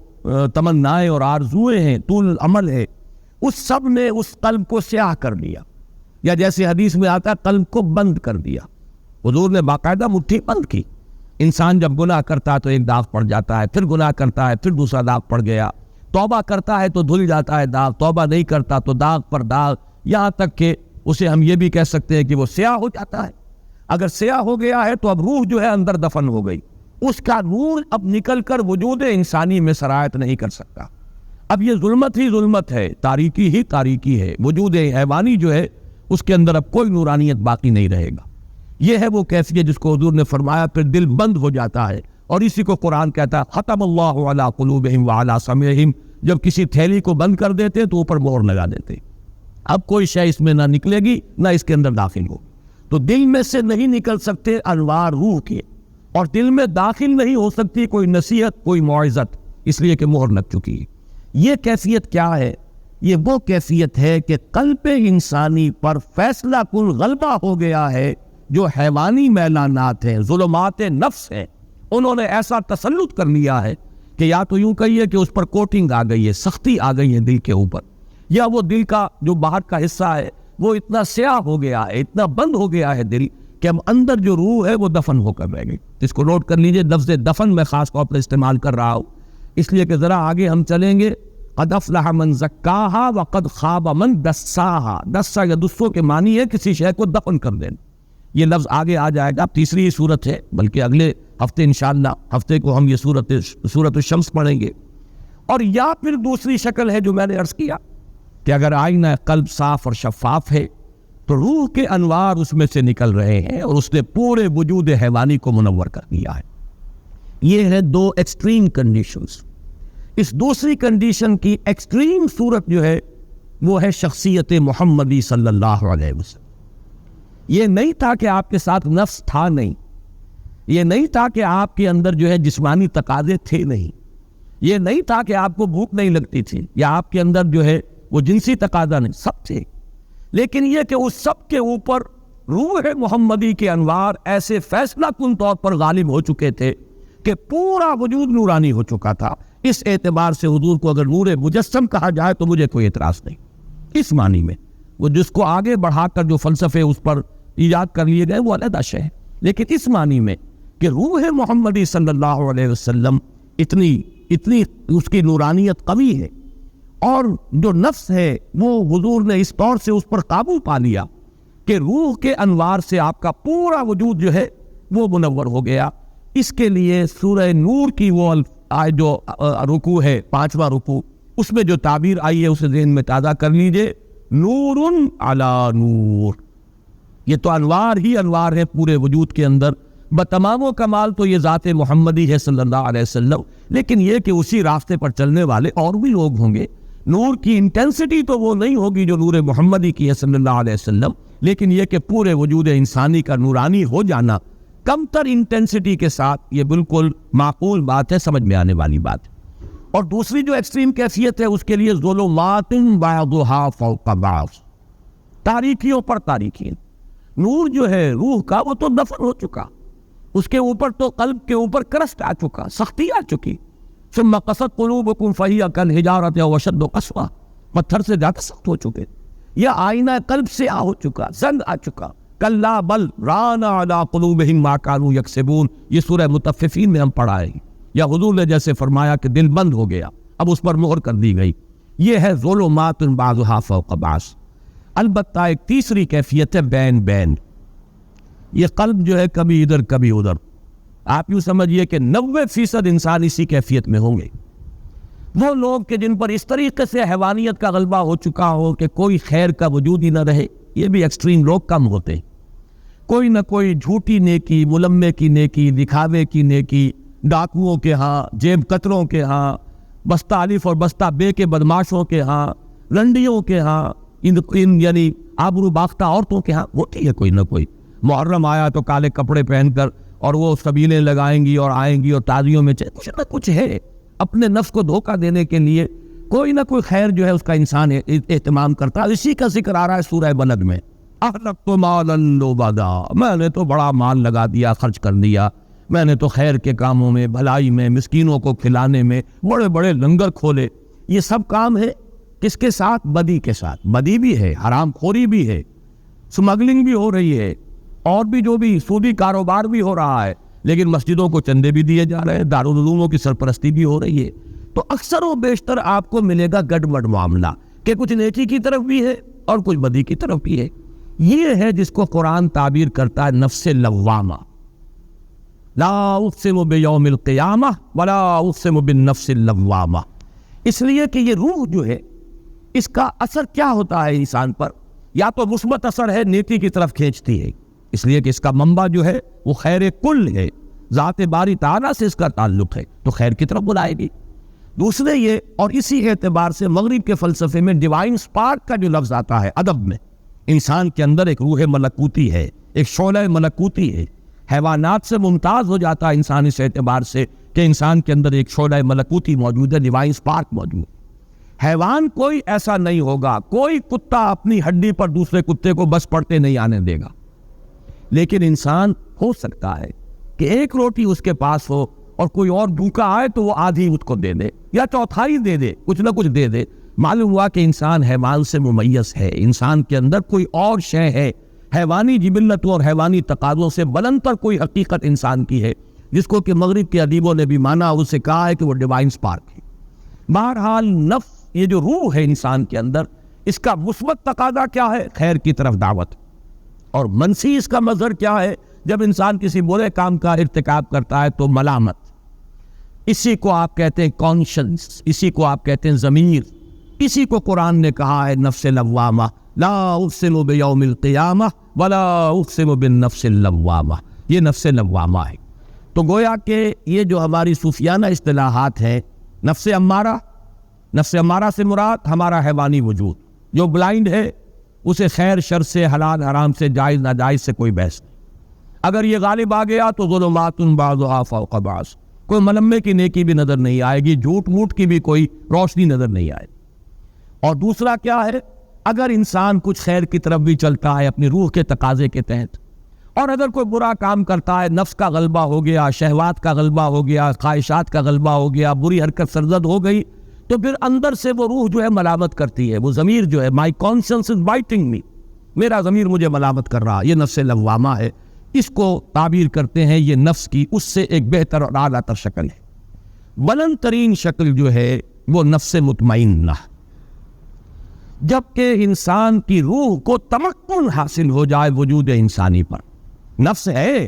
تمنائیں اور آرزوئیں ہیں, طول عمل ہے, اس سب نے اس قلب کو سیاہ کر دیا. یا جیسے حدیث میں آتا ہے قلب کو بند کر دیا. حضور نے باقاعدہ مٹھی بند کی. انسان جب گناہ کرتا ہے تو ایک داغ پڑ جاتا ہے, پھر گناہ کرتا ہے پھر دوسرا داغ پڑ گیا, توبہ کرتا ہے تو دھل جاتا ہے داغ, توبہ نہیں کرتا تو داغ پر داغ, یہاں تک کہ اسے ہم یہ بھی کہہ سکتے ہیں کہ وہ سیاہ ہو جاتا ہے. اگر سیاہ ہو گیا ہے تو اب روح جو ہے اندر دفن ہو گئی, اس کا نور اب نکل کر وجود انسانی میں سرایت نہیں کر سکتا. اب یہ ظلمت ہی ظلمت ہے, تاریکی ہی تاریکی ہے. وجود حیوانی جو ہے اس کے اندر اب کوئی نورانیت باقی نہیں رہے گا. یہ ہے وہ کیفیت جس کو حضور نے فرمایا پھر دل بند ہو جاتا ہے. اور اسی کو قرآن کہتا ہے ختم اللہ علی قلوبہم وعلی سمعہم. جب کسی تھیلی کو بند کر دیتے تو اوپر مہر لگا دیتے, اب کوئی شے اس میں نہ نکلے گی نہ اس کے اندر داخل ہو. تو دل میں سے نہیں نکل سکتے انوار روح کے, اور دل میں داخل نہیں ہو سکتی کوئی نصیحت, کوئی موعظت, اس لیے کہ مہر لگ چکی ہے. یہ کیفیت کیا ہے؟ یہ وہ کیفیت ہے کہ قلب انسانی پر فیصلہ کن غلبہ ہو گیا ہے. جو حیوانی میلانات ہیں, ظلمات نفس ہیں, انہوں نے ایسا تسلط کر لیا ہے کہ یا تو یوں کہیے کہ اس پر کوٹنگ آ گئی ہے, سختی آ گئی ہے دل کے اوپر, یا وہ دل کا جو باہر کا حصہ ہے وہ اتنا سیاہ ہو گیا ہے, اتنا بند ہو گیا ہے دل کہ اب اندر جو روح ہے وہ دفن ہو کر رہ گئی. اس کو نوٹ کر لیجئے, لفظ دفن میں خاص طور پر استعمال کر رہا ہوں اس لیے کہ ذرا آگے ہم چلیں گے. قد افلح من زکاہا وقد خاب من دساہا. دسا یا دسو کے معنی ہے کسی شے کو دفن کر دینا. یہ لفظ آگے آ جائے گا. تیسری ہی صورت ہے, بلکہ اگلے ہفتے انشاءاللہ ہفتے کو ہم یہ سورۃ الشمس پڑھیں گے. اور یا پھر دوسری شکل ہے جو میں نے عرض کیا کہ اگر آئینہ قلب صاف اور شفاف ہے تو روح کے انوار اس میں سے نکل رہے ہیں اور اس نے پورے وجود حیوانی کو منور کر دیا ہے. یہ ہے دو ایکسٹریم کنڈیشنز. اس دوسری کنڈیشن کی ایکسٹریم صورت جو ہے وہ ہے شخصیت محمدی صلی اللہ علیہ وسلم. یہ نہیں تھا کہ آپ کے ساتھ نفس تھا نہیں, یہ نہیں تھا کہ آپ کے اندر جو ہے جسمانی تقاضے تھے نہیں, یہ نہیں تھا کہ آپ کو بھوک نہیں لگتی تھی یا آپ کے اندر جو ہے وہ جنسی تقاضا نہیں, سب تھے. لیکن یہ کہ اس سب کے اوپر روح محمدی کے انوار ایسے فیصلہ کن طور پر غالب ہو چکے تھے کہ پورا وجود نورانی ہو چکا تھا. اس اعتبار سے حضور کو اگر نور مجسم کہا جائے تو مجھے کوئی اعتراض نہیں اس معنی میں. وہ جس کو آگے بڑھا کر جو فلسفے اس پر ایجاد کر لیے گئے وہ علیحدہ شے ہے, لیکن اس معنی میں کہ روح محمدی صلی اللہ علیہ وسلم اتنی اس کی نورانیت قوی ہے اور جو نفس ہے وہ حضور نے اس طور سے اس پر قابو پا لیا کہ روح کے انوار سے آپ کا پورا وجود جو ہے وہ منور ہو گیا. اس کے لیے سورہ نور کی وہ جو رکوع ہے, 5واں رکوع, اس میں جو تعبیر آئی ہے اسے ذہن میں تازہ کر لیجئے. نور علی نور, یہ تو انوار ہی انوار ہے پورے وجود کے اندر. بتمام و کمال تو یہ ذات محمدی ہے صلی اللہ علیہ وسلم, لیکن یہ کہ اسی راستے پر چلنے والے اور بھی لوگ ہوں گے. نور کی انٹینسٹی تو وہ نہیں ہوگی جو نور محمدی کی ہے صلی اللہ علیہ وسلم, لیکن یہ کہ پورے وجود انسانی کا نورانی ہو جانا کم تر انٹینسٹی کے ساتھ یہ بالکل معقول بات ہے, سمجھ میں آنے والی بات ہے. اور دوسری جو ایکسٹریم کیفیت ہے اس کے لیے ظلمات بعضها فوق بعض, تاریکیوں پر تاریکی. نور جو ہے روح کا وہ تو دفن ہو چکا, اس کے اوپر تو قلب کے اوپر کرسٹ آ چکا, سختی آ چکی. ثم قست قلوبکم فہی کالحجارۃ او اشد قسوہ, پتھر سے زیادہ سخت ہو چکے. یہ آئینہ قلب سے ہو چکا, زنگ آ چکا. کلا بل ران علی قلوبہم ما کانوا یکسبون, یہ سورہ مطففین میں ہم پڑھا ہے. یا حضور نے جیسے فرمایا کہ دل بند ہو گیا, اب اس پر مہر کر دی گئی. یہ ہے ظلمات بعضها فوق بعض. البتہ ایک تیسری کیفیت ہے بین بین. یہ قلب جو ہے کبھی ادھر کبھی ادھر. آپ یوں سمجھیے کہ 90% انسان اسی کیفیت میں ہوں گے. وہ لوگ کہ جن پر اس طریقے سے حیوانیت کا غلبہ ہو چکا ہو کہ کوئی خیر کا وجود ہی نہ رہے, یہ بھی ایکسٹریم لوگ کم ہوتے ہیں. کوئی نہ کوئی جھوٹی نیکی, ملمے کی نیکی, دکھاوے کی نیکی, ڈاکوؤں کے ہاں, جیب کتروں کے ہاں, بستہ الف اور بستہ بے کے بدماشوں کے ہاں, رنڈیوں کے ہاں, ان یعنی آبرو باختہ عورتوں کے ہاں ہوتی ہے کوئی نہ کوئی. محرم آیا تو کالے کپڑے پہن کر اور وہ سبیلیں لگائیں گی اور آئیں گی اور تازیوں میں کچھ نہ کچھ ہے. اپنے نفس کو دھوکہ دینے کے لیے کوئی نہ کوئی خیر جو ہے اس کا انسان اہتمام کرتا ہے. اسی کا ذکر آ رہا ہے سورہ بلد میں. احلقت مالا لبدا, میں نے تو بڑا مال لگا دیا, خرچ کر دیا. میں نے تو خیر کے کاموں میں, بھلائی میں, مسکینوں کو کھلانے میں بڑے بڑے لنگر کھولے. یہ سب کام ہے کس کے ساتھ؟ بدی کے ساتھ. بدی بھی ہے, حرام خوری بھی ہے, سمگلنگ بھی ہو رہی ہے, اور بھی جو بھی سودی کاروبار بھی ہو رہا ہے, لیکن مسجدوں کو چندے بھی دیے جا رہے ہیں, دارالعلوموں کی سرپرستی بھی ہو رہی ہے. تو اکثر و بیشتر آپ کو ملے گا گڑبڑ معاملہ کہ کچھ نیکی کی طرف بھی ہے اور کچھ بدی کی طرف بھی ہے. یہ ہے جس کو قرآن تعبیر کرتا ہے نفس لوامہ. لا اقسم بیوم القیامہ ولا اقسم بالنفس اللوامہ. اس لیے کہ یہ روح جو ہے اس کا اثر کیا ہوتا ہے انسان پر؟ یا تو مثبت اثر ہے, نیکی کی طرف کھینچتی ہے, اس لیے کہ اس کا منبع جو ہے وہ خیر کل ہے, ذات باری تعالیٰ سے اس کا تعلق ہے, تو خیر کی طرف بلائے گی. دوسرے یہ, اور اسی اعتبار سے مغرب کے فلسفے میں ڈیوائن سپارک کا جو لفظ آتا ہے ادب میں, انسان کے اندر ایک روح ملکوتی ہے, ایک شعلہ ملکوتی ہے. حیوانات سے ممتاز ہو جاتا ہے انسان اس اعتبار سے کہ انسان کے اندر ایک شعلہ ملکوتی موجود ہے, ڈیوائن سپارک موجود. حیوان کوئی ایسا نہیں ہوگا, کوئی کتا اپنی ہڈی پر دوسرے کتے کو بس پڑتے نہیں آنے دے گا. لیکن انسان ہو سکتا ہے کہ ایک روٹی اس کے پاس ہو اور کوئی اور بھوکا آئے تو وہ آدھی اس کو دے دے یا چوتھائی دے دے, کچھ نہ کچھ دے دے. معلوم ہوا کہ انسان حیوان سے ممیز ہے, انسان کے اندر کوئی اور شے ہے حیوانی جبلتوں اور حیوانی تقاضوں سے بلند تر کوئی حقیقت انسان کی ہے، جس کو کہ مغرب کے ادیبوں نے بھی مانا، اسے کہا ہے کہ وہ ڈیوائن سپارک ہے۔ بہرحال نفس، یہ جو روح ہے انسان کے اندر، اس کا مثبت تقاضا کیا ہے؟ خیر کی طرف دعوت، اور منفی اس کا مظہر کیا ہے؟ جب انسان کسی برے کام کا ارتکاب کرتا ہے تو ملامت، اسی کو آپ کہتے ہیں کانشنس، اسی کو آپ کہتے ہیں ضمیر، اسی کو قرآن نے کہا ہے نفس لوامہ، لا اقسم بیوم القیامہ ولا اقسم بالنفس اللوامہ، یہ نفس لوامہ ہے۔ تو گویا کہ یہ جو ہماری صوفیانہ اصطلاحات ہیں، نفس امارہ سے مراد ہمارا حیوانی وجود، جو بلائنڈ ہے اسے خیر شر سے، حلال حرام سے، جائز ناجائز سے کوئی بحث نہیں۔ اگر یہ غالب آ گیا تو ظلمات بعضها فوق بعض، کوئی ملمے کی نیکی بھی نظر نہیں آئے گی، جھوٹ موٹ کی بھی کوئی روشنی نظر نہیں آئے گی۔ اور دوسرا کیا ہے؟ اگر انسان کچھ خیر کی طرف بھی چلتا ہے اپنی روح کے تقاضے کے تحت، اور اگر کوئی برا کام کرتا ہے، نفس کا غلبہ ہو گیا، شہوات کا غلبہ ہو گیا، خواہشات کا غلبہ ہو گیا، بری حرکت سرزد ہو گئی، تو پھر اندر سے وہ روح جو ہے ملامت کرتی ہے، وہ ضمیر جو ہے مائی کانشنس از بائٹنگ می، میرا ضمیر مجھے ملامت کر رہا، یہ نفس لوامہ ہے۔ اس کو تعبیر کرتے ہیں یہ نفس کی اس سے ایک بہتر اور اعلیٰ تر شکل ہے۔ بلند ترین شکل جو ہے وہ نفس مطمئنہ، جبکہ انسان کی روح کو تمکن حاصل ہو جائے وجود انسانی پر۔ نفس ہے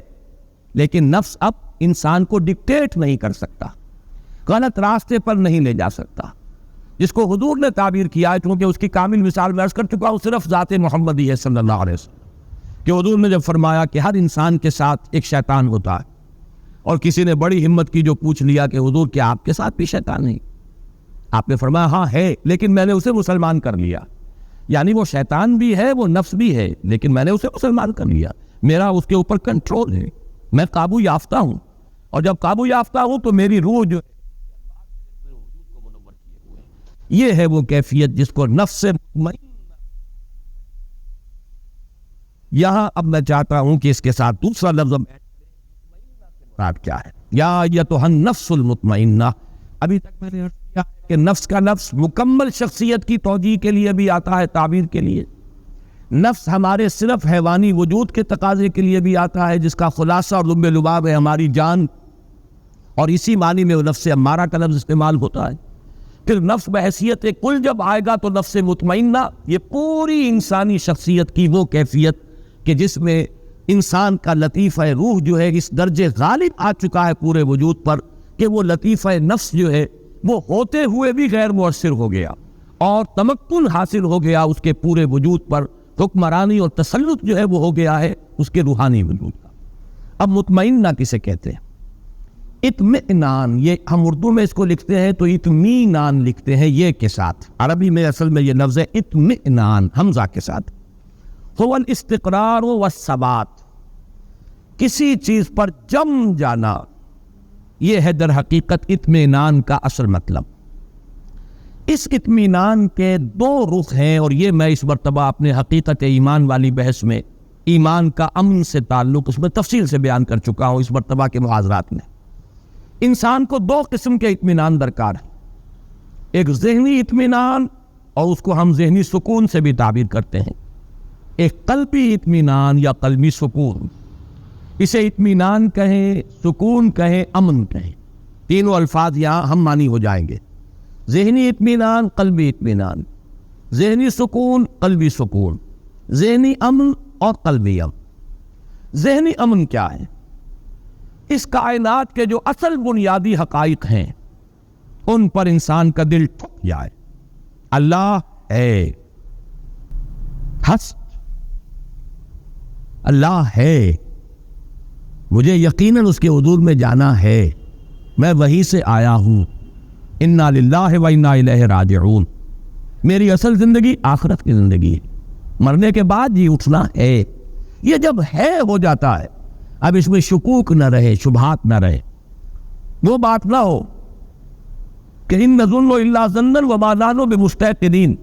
لیکن نفس اب انسان کو ڈکٹیٹ نہیں کر سکتا، غلط راستے پر نہیں لے جا سکتا، جس کو حضور نے تعبیر کیا ہے، چونکہ اس کی کامل مثال میں عرض کر چکا ہوں، صرف ذات محمدی ہے صلی اللہ علیہ وسلم، کہ حضور نے جب فرمایا کہ ہر انسان کے ساتھ ایک شیطان ہوتا ہے، اور کسی نے بڑی ہمت کی جو پوچھ لیا کہ حضور کیا آپ کے ساتھ بھی شیطان ہے؟ آپ نے فرمایا ہاں ہے، لیکن میں نے اسے مسلمان کر لیا، یعنی وہ شیطان بھی ہے، وہ نفس بھی ہے، لیکن میں نے اسے مسلمان کر لیا، میرا اس کے اوپر کنٹرول ہے، میں قابو یافتہ ہوں، اور جب قابو یافتہ ہوں تو میری روح جو یہ ہے وہ کیفیت جس کو نفس مطمئنہ۔ یہاں اب میں چاہتا ہوں کہ اس کے ساتھ دوسرا لفظ مراد کیا ہے؟ یا ایتھا النفس المطمئنہ۔ ابھی تک میں نے عرض کیا کہ نفس کا لفظ مکمل شخصیت کی توجیہ کے لیے بھی آتا ہے، تعبیر کے لیے۔ نفس ہمارے صرف حیوانی وجود کے تقاضے کے لیے بھی آتا ہے، جس کا خلاصہ اور لب لباب ہے ہماری جان، اور اسی معنی میں وہ نفس امارہ کا لفظ استعمال ہوتا ہے۔ پھر نفس بحیثیت کل جب آئے گا تو نفس مطمئنہ یہ پوری انسانی شخصیت کی وہ کیفیت کہ جس میں انسان کا لطیفہ روح جو ہے اس درجے غالب آ چکا ہے پورے وجود پر کہ وہ لطیفہ نفس جو ہے وہ ہوتے ہوئے بھی غیر مؤثر ہو گیا، اور تمکن حاصل ہو گیا اس کے پورے وجود پر، حکمرانی اور تسلط جو ہے وہ ہو گیا ہے اس کے روحانی وجود کا۔ اب مطمئنہ کسے کہتے ہیں؟ اطمئنان، یہ ہم اردو میں اس کو لکھتے ہیں تو اطمینان لکھتے ہیں یہ کے ساتھ، عربی میں اصل میں یہ لفظ ہے اطمئنان حمزہ کے ساتھ۔ هو الاستقرار والثبات، کسی چیز پر جم جانا، یہ ہے در حقیقت اطمینان کا اصل مطلب۔ اس اطمینان کے دو رخ ہیں، اور یہ میں اس مرتبہ اپنے حقیقت ایمان والی بحث میں ایمان کا امن سے تعلق اس میں تفصیل سے بیان کر چکا ہوں اس مرتبہ کے محاضرات میں۔ انسان کو دو قسم کے اطمینان درکار ہے، ایک ذہنی اطمینان، اور اس کو ہم ذہنی سکون سے بھی تعبیر کرتے ہیں، ایک قلبی اطمینان یا قلبی سکون، اسے اطمینان کہیں، سکون کہیں، امن کہیں، تینوں الفاظ یہاں ہم معنی ہو جائیں گے۔ ذہنی اطمینان، قلبی اطمینان، ذہنی سکون، قلبی سکون، ذہنی امن اور قلبی امن۔ ذہنی امن کیا ہے؟ اس کائنات کے جو اصل بنیادی حقائق ہیں ان پر انسان کا دل ٹھک جائے، اللہ ہے، اللہ ہے، مجھے یقیناً اس کے حضور میں جانا ہے، میں وہیں سے آیا ہوں، انا للہ و انا الیہ راجعون، میری اصل زندگی آخرت کی زندگی ہے، مرنے کے بعد جی اٹھنا ہے۔ یہ جب ہے ہو جاتا ہے، اب اس میں شکوک نہ رہے، شبہات نہ رہے، وہ بات نہ ہو کہ ان نظن الا ظنا وما نحن بمستيقنين،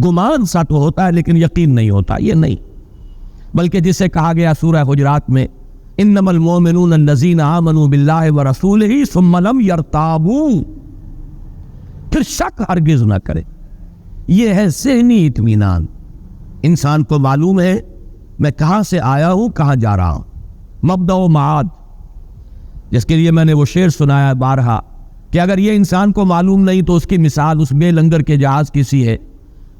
گمان سا تو ہوتا ہے لیکن یقین نہیں ہوتا، یہ نہیں، بلکہ جسے کہا گیا سورہ حجرات میں انما المؤمنون الذين آمنوا بالله ورسوله ثم لم يرتابوا، پھر شک ہرگز نہ کرے۔ یہ ہے ذہنی اطمینان، انسان کو معلوم ہے میں کہاں سے آیا ہوں، کہاں جا رہا ہوں، مبدأ و معاد، جس کے لیے میں نے وہ شعر سنایا بارہا کہ اگر یہ انسان کو معلوم نہیں تو اس کی مثال اس بے لنگر کے جہاز کی سی ہے۔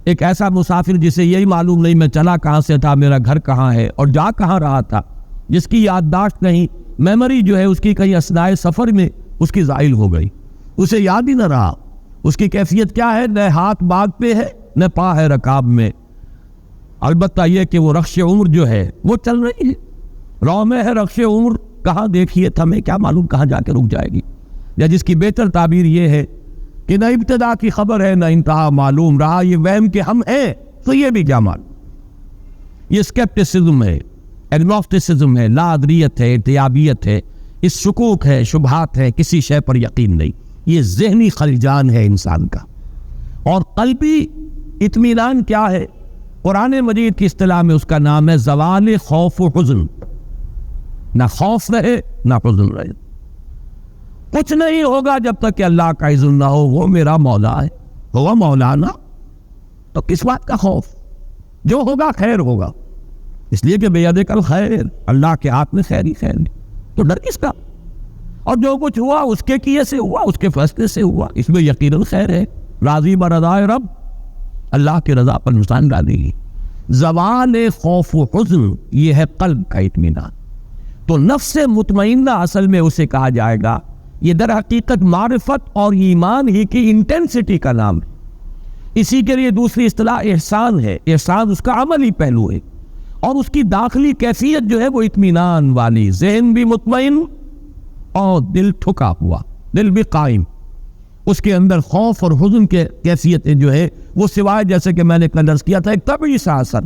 ایک ایسا مسافر جسے یہی معلوم نہیں میں چلا کہاں سے تھا، میرا گھر کہاں ہے اور جا کہاں رہا تھا، جس کی یادداشت نہیں، میموری جو ہے اس کی کہیں اثناء سفر میں اس کی زائل ہو گئی، اسے یاد ہی نہ رہا۔ اس کی کیفیت کیا ہے؟ نہ ہاتھ باغ پہ ہے نہ پا ہے رکاب میں۔ البتہ یہ کہ وہ رخش عمر جو ہے وہ چل رہی ہے، رو میں ہے رخش عمر، کہاں دیکھیے تھمیں کیا معلوم کہاں جا کے رک جائے گی۔ یا جس کی بہتر تعبیر یہ ہے کہ نہ ابتدا کی خبر ہے نہ انتہا معلوم، رہا یہ وہم کہ ہم ہیں تو یہ بھی کیا معلوم۔ یہ سکیپٹسزم ہے، ایگنوسٹسزم ہے، لا ادریت ہے، ارتیابیت ہے، اس شکوک ہے، شبہات ہے، کسی شے پر یقین نہیں۔ یہ ذہنی خلجان ہے انسان کا۔ اور قلبی اطمینان کیا ہے؟ قرآن مجید کی اصطلاح میں اس کا نام ہے زوال خوف و حزن۔ نہ خوف رہے نہ حزن رہے، کچھ نہیں ہوگا جب تک کہ اللہ کا اذن نہ ہو، وہ میرا مولا ہے، وہ مولانا، تو کس بات کا خوف؟ جو ہوگا خیر ہوگا، اس لیے کہ بیدک الخیر، اللہ کے ہاتھ میں خیر ہی خیر ہے، تو ڈر کس کا؟ اور جو کچھ ہوا اس کے کیے سے ہوا، اس کے فیصلے سے ہوا، اس میں یقیناً خیر ہے۔ راضی برضائے رب، اللہ کی رضا پر انسان راضی ہے۔ زوال خوف و حزن یہ ہے قلب کا اطمینان۔ تو نفس مطمئنہ اصل میں اسے کہا جائے گا، یہ در حقیقت معرفت اور ایمان ہی کی انٹینسٹی کا نام ہے۔ اسی کے لیے دوسری اصطلاح احسان ہے۔ احسان اس کا عملی پہلو ہے، اور اس کی داخلی کیفیت جو ہے وہ اطمینان والی، ذہن بھی مطمئن اور دل ٹھکا ہوا، دل بھی قائم۔ اس کے اندر خوف اور حزن کے کیفیتیں جو ہے وہ سوائے جیسے کہ میں نے کل عرض کیا تھا ایک طبعی سا اثر،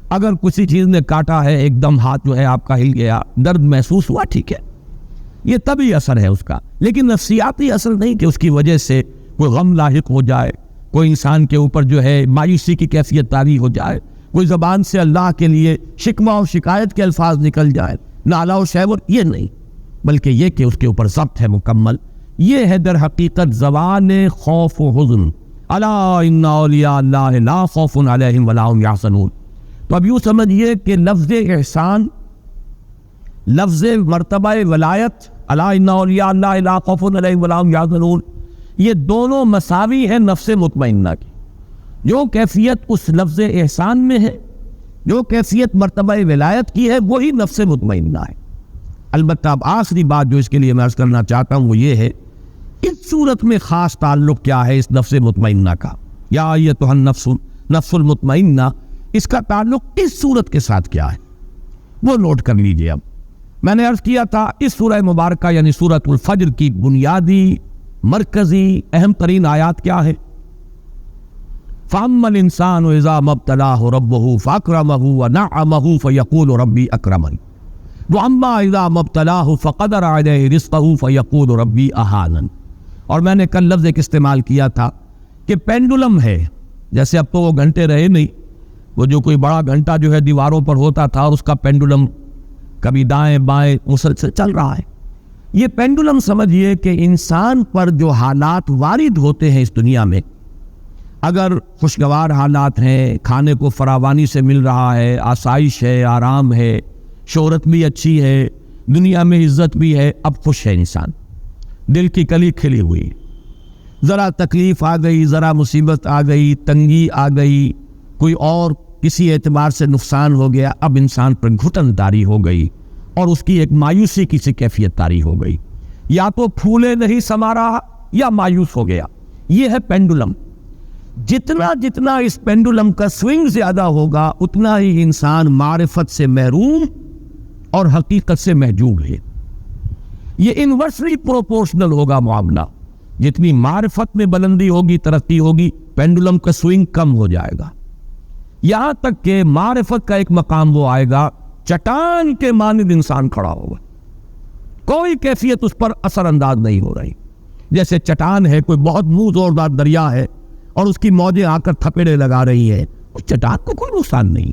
اگر کسی چیز نے کاٹا ہے ایک دم ہاتھ جو ہے آپ کا ہل گیا، درد محسوس ہوا، ٹھیک ہے، یہ طبعی اثر ہے اس کا، لیکن نفسیاتی اثر نہیں کہ اس کی وجہ سے کوئی غم لاحق ہو جائے، کوئی انسان کے اوپر جو ہے مایوسی کی کیفیت طاری ہو جائے، کوئی زبان سے اللہ کے لیے شکوہ و شکایت کے الفاظ نکل جائے، نالا و شیور، یہ نہیں، بلکہ یہ کہ اس کے اوپر ضبط ہے مکمل۔ یہ ہے در حقیقت زوال خوف و حزن۔ الا ان اولیاء اللہ لا خوف علیہم ولا هم یحزنون۔ تو اب یوں سمجھیے کہ لفظ احسان، لفظ مرتبہ ولایت، الا ان اولیاء اللہ لا خوف علیہم ولا هم یحزنون، یہ دونوں مساوی ہیں نفس مطمئنہ کی۔ جو کیفیت اس لفظ احسان میں ہے، جو کیفیت مرتبہ ولایت کی ہے، وہی نفس مطمئنہ ہے۔ البتہ اب آخری بات جو اس کے لیے میں عرض کرنا چاہتا ہوں وہ یہ ہے، اس صورت میں خاص تعلق کیا ہے اس نفس مطمئنہ کا؟ یا ایتھا النفس المطمئنہ، اس کا تعلق اس صورت کے ساتھ کیا ہے وہ نوٹ کر لیجئے۔ اب میں نے عرض کیا تھا اس سورہ مبارکہ یعنی سورۃ الفجر کی بنیادی مرکزی اہم ترین آیات کیا ہے؟ فَأَمَّا الْإِنسَانُ إِذَا مَا ابْتَلَاهُ رَبُّهُ فَأَكْرَمَهُ وَنَعَّمَهُ فَيَقُولُ رَبِّي أَكْرَمَنِ وَأَمَّا إِذَا مَا ابْتَلَاهُ فَقَدَرَ عَلَيْهِ رِزْقَهُ فَيَقُولُ رَبِّي أَهَانَنِ۔ اور میں نے کل لفظ ایک استعمال کیا تھا کہ پینڈولم ہے، جیسے اب تو وہ گھنٹے رہے نہیں، وہ جو کوئی بڑا گھنٹہ جو ہے دیواروں پر ہوتا تھا اور اس کا پینڈولم کبھی دائیں بائیں مسلسل چل رہا ہے۔ یہ پینڈولم سمجھیے کہ انسان پر جو حالات وارد ہوتے ہیں اس دنیا میں، اگر خوشگوار حالات ہیں، کھانے کو فراوانی سے مل رہا ہے، آسائش ہے، آرام ہے، شہرت بھی اچھی ہے، دنیا میں عزت بھی ہے، اب خوش ہے انسان، دل کی کلی کھلی ہوئی، ذرا تکلیف آ گئی، ذرا مصیبت آ گئی، تنگی آ گئی، کوئی اور کسی اعتبار سے نقصان ہو گیا، اب انسان پر گھٹن طاری ہو گئی اور اس کی ایک مایوسی کی سی کیفیت طاری ہو گئی، یا تو پھولے نہیں سما رہا یا مایوس ہو گیا۔ یہ ہے پینڈولم۔ جتنا اس پینڈولم کا سوئنگ زیادہ ہوگا اتنا ہی انسان معرفت سے محروم اور حقیقت سے محجوب ہے۔ یہ انورسلی پروپورشنل ہوگا معاملہ، جتنی معرفت میں بلندی ہوگی، ترقی ہوگی، پینڈولم کا سوئنگ کم ہو جائے گا، یہاں تک کہ معرفت کا ایک مقام وہ آئے گا چٹان کے مانند انسان کھڑا ہوگا، کوئی کیفیت اس پر اثر انداز نہیں ہو رہی، جیسے چٹان ہے، کوئی بہت منہ زوردار دریا ہے اور اس کی موجیں آ کر تھپیڑے لگا رہی ہیں، اس چٹان کو کوئی نقصان نہیں،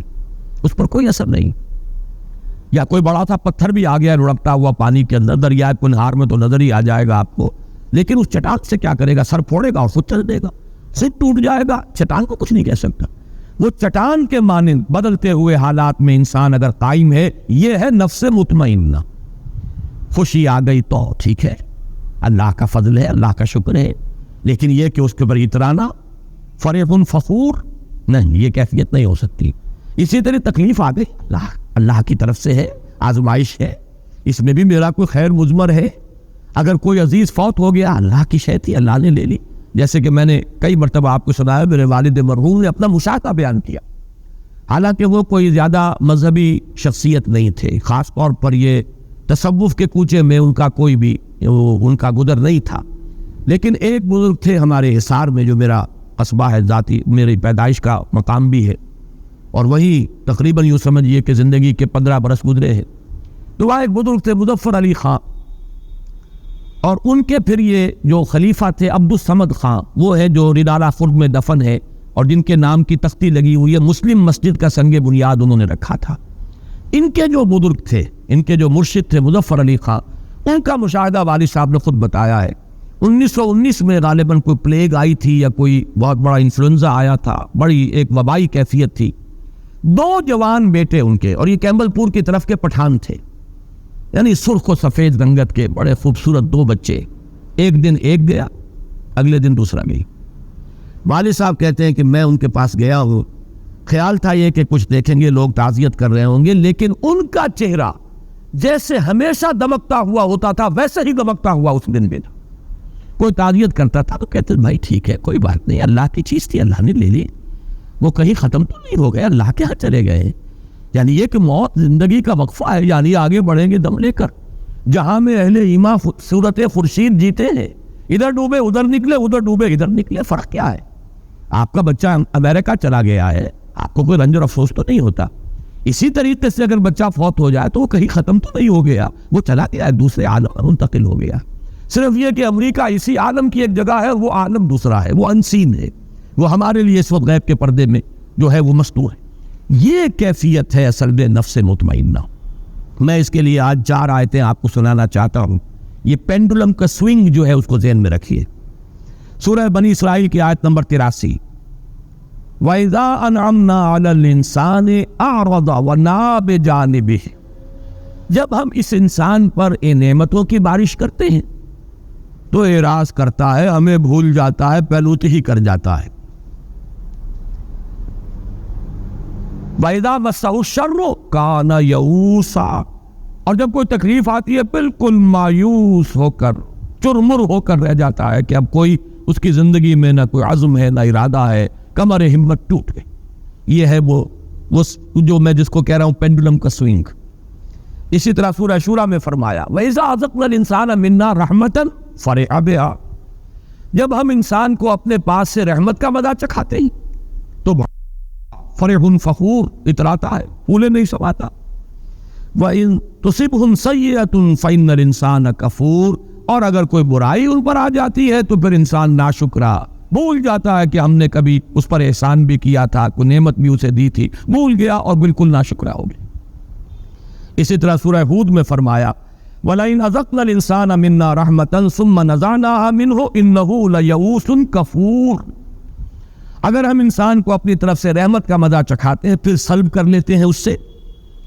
اس پر کوئی اثر نہیں۔ یا کوئی بڑا سا پتھر بھی آ گیا لڑکتا ہوا پانی کے اندر، دریائے کنہار میں تو نظر ہی آ جائے گا آپ کو، لیکن اس چٹان سے کیا کرے گا؟ سر پھوڑے گا اور خود چل دے گا، سر ٹوٹ جائے گا، چٹان کو کچھ نہیں کہہ سکتا۔ وہ چٹان کے مانند بدلتے ہوئے حالات میں انسان اگر قائم ہے، یہ ہے نفس مطمئنہ۔ خوشی آ گئی تو ٹھیک ہے، اللہ کا فضل ہے، اللہ کا شکر ہے، لیکن یہ کہ اس کے اوپر اترانا، فرح فخور، نہیں، یہ کیفیت نہیں ہو سکتی۔ اسی طرح تکلیف آ گئی، اللہ کی طرف سے ہے، آزمائش ہے، اس میں بھی میرا کوئی خیر مضمر ہے۔ اگر کوئی عزیز فوت ہو گیا، اللہ کی شے تھی، اللہ نے لے لی۔ جیسے کہ میں نے کئی مرتبہ آپ کو سنایا، میرے والد مرحوم نے اپنا مشاہدہ بیان کیا، حالانکہ وہ کوئی زیادہ مذہبی شخصیت نہیں تھے، خاص طور پر یہ تصوف کے کوچے میں ان کا کوئی بھی ان کا گزر نہیں تھا، لیکن ایک بزرگ تھے ہمارے حصار میں، جو میرا قصبہ ہے، ذاتی میری پیدائش کا مقام بھی ہے، اور وہی تقریباً یوں سمجھیے کہ زندگی کے 15 برس گزرے ہیں۔ تو وہاں ایک بزرگ تھے مظفر علی خان، اور ان کے پھر یہ جو خلیفہ تھے عبد الصمد خان، وہ ہے جو ریڈالہ خرد میں دفن ہے، اور جن کے نام کی تختی لگی ہوئی ہے، مسلم مسجد کا سنگ بنیاد انہوں نے رکھا تھا۔ ان کے جو بزرگ تھے، ان کے جو مرشد تھے مظفر علی خان، ان کا مشاہدہ والد صاحب نے خود بتایا ہے۔ 1919 میں غالباً کوئی پلیگ آئی تھی یا کوئی بہت بڑا انفلوئنزا آیا تھا، بڑی ایک وبائی کیفیت تھی۔ 2 جوان بیٹے ان کے، اور یہ کیمبل پور کی طرف کے پٹھان تھے، یعنی سرخ و سفید رنگت کے بڑے خوبصورت 2 بچے۔ ایک دن ایک گیا، اگلے دن دوسرا گئی۔ والد صاحب کہتے ہیں کہ میں ان کے پاس گیا ہوں، خیال تھا یہ کہ کچھ دیکھیں گے، لوگ تعزیت کر رہے ہوں گے، لیکن ان کا چہرہ جیسے ہمیشہ دمکتا ہوا ہوتا تھا ویسے ہی دمکتا ہوا اس دن بھی تھا۔ کوئی تعزیت کرتا تھا تو کہتے بھائی ٹھیک ہے، کوئی بات نہیں، اللہ کی چیز تھی، اللہ نے لے لی، وہ کہیں ختم تو نہیں ہو گئے، اللہ کے ہاں چلے گئے۔ یعنی یہ کہ موت زندگی کا وقفہ ہے، یعنی آگے بڑھیں گے دم لے کر۔ جہاں میں اہل ایمان صورت خورشید جیتے ہیں، ادھر ڈوبے ادھر نکلے، ادھر ڈوبے ادھر نکلے، فرق کیا ہے؟ آپ کا بچہ امریکہ چلا گیا ہے، آپ کو کوئی رنج اور افسوس تو نہیں ہوتا۔ اسی طریقے سے اگر بچہ فوت ہو جائے تو وہ کہیں ختم تو نہیں ہو گیا، وہ چلا گیا ہے، دوسرے عالم میں منتقل ہو گیا۔ صرف یہ کہ امریکہ اسی عالم کی ایک جگہ ہے، وہ عالم دوسرا ہے، وہ انسین ہے، وہ ہمارے لیے اس وقت غیب کے پردے میں جو ہے وہ مستور ہے۔ یہ کیفیت ہے اصل میں نفس مطمئنہ۔ میں اس کے لیے آج 4 آیتیں آپ کو سنانا چاہتا ہوں۔ یہ پینڈولم کا سوئنگ جو ہے اس کو ذہن میں رکھیے۔ سورہ بنی اسرائیل کی آیت نمبر 83، وَإِذَا أَنْعَمْنَا عَلَى الْإِنسَانِ أَعْرَضَ وَنَأَىٰ بِجَانِبِهِ، جب ہم اس انسان پر نعمتوں کی بارش کرتے ہیں تو اعراض کرتا ہے، ہمیں بھول جاتا ہے، پہلوتی ہی کر جاتا ہے۔ وَإِذَا مَسَّهُ الشَّرُّ كَانَ يَئُوسًا، اور جب کوئی تکلیف آتی ہے بالکل مایوس ہو کر، چرمر ہو کر رہ جاتا ہے کہ اب کوئی اس کی زندگی میں نہ کوئی عزم ہے، نہ ارادہ ہے، کمر ہمت ٹوٹ گئی۔ یہ ہے وہ جو میں جس کو کہہ رہا ہوں پینڈولم کا سوئنگ۔ اسی طرح سورہ شورى میں فرمایا وَإِذَا أَذَقْنَا الْإِنسَانَ مِنَّا رَحْمَةً فَرِحَ بِهَا، جب ہم انسان کو اپنے پاس سے رحمت کا مزہ چکھاتے ہیں تو فرح فخور اتراتا ہے، پھولے نہیں سماتا۔ وَإِن تُصِبْهُمْ سَيِّئَةٌ فَإِنَّ الْإِنسَانَ كَفُورٌ، اور اگر کوئی برائی ان پر آ جاتی ہے تو پھر انسان ناشکرا، بھول جاتا ہے کہ ہم نے کبھی اس پر احسان بھی کیا تھا، کوئی نعمت بھی اسے دی تھی، بھول گیا اور بالکل ناشکرا ہو گیا۔ اسی طرح سورہ ہود میں فرمایا وَلَئِنْ أَذَقْنَا الْإِنسَانَ مِنَّا رَحْمَةً ثُمَّ نَزَعْنَاهَا مِنْهُ إِنَّهُ لَيَئُوسٌ كَفُورٌ، اگر ہم انسان کو اپنی طرف سے رحمت کا مزہ چکھاتے ہیں پھر سلب کر لیتے ہیں اس سے،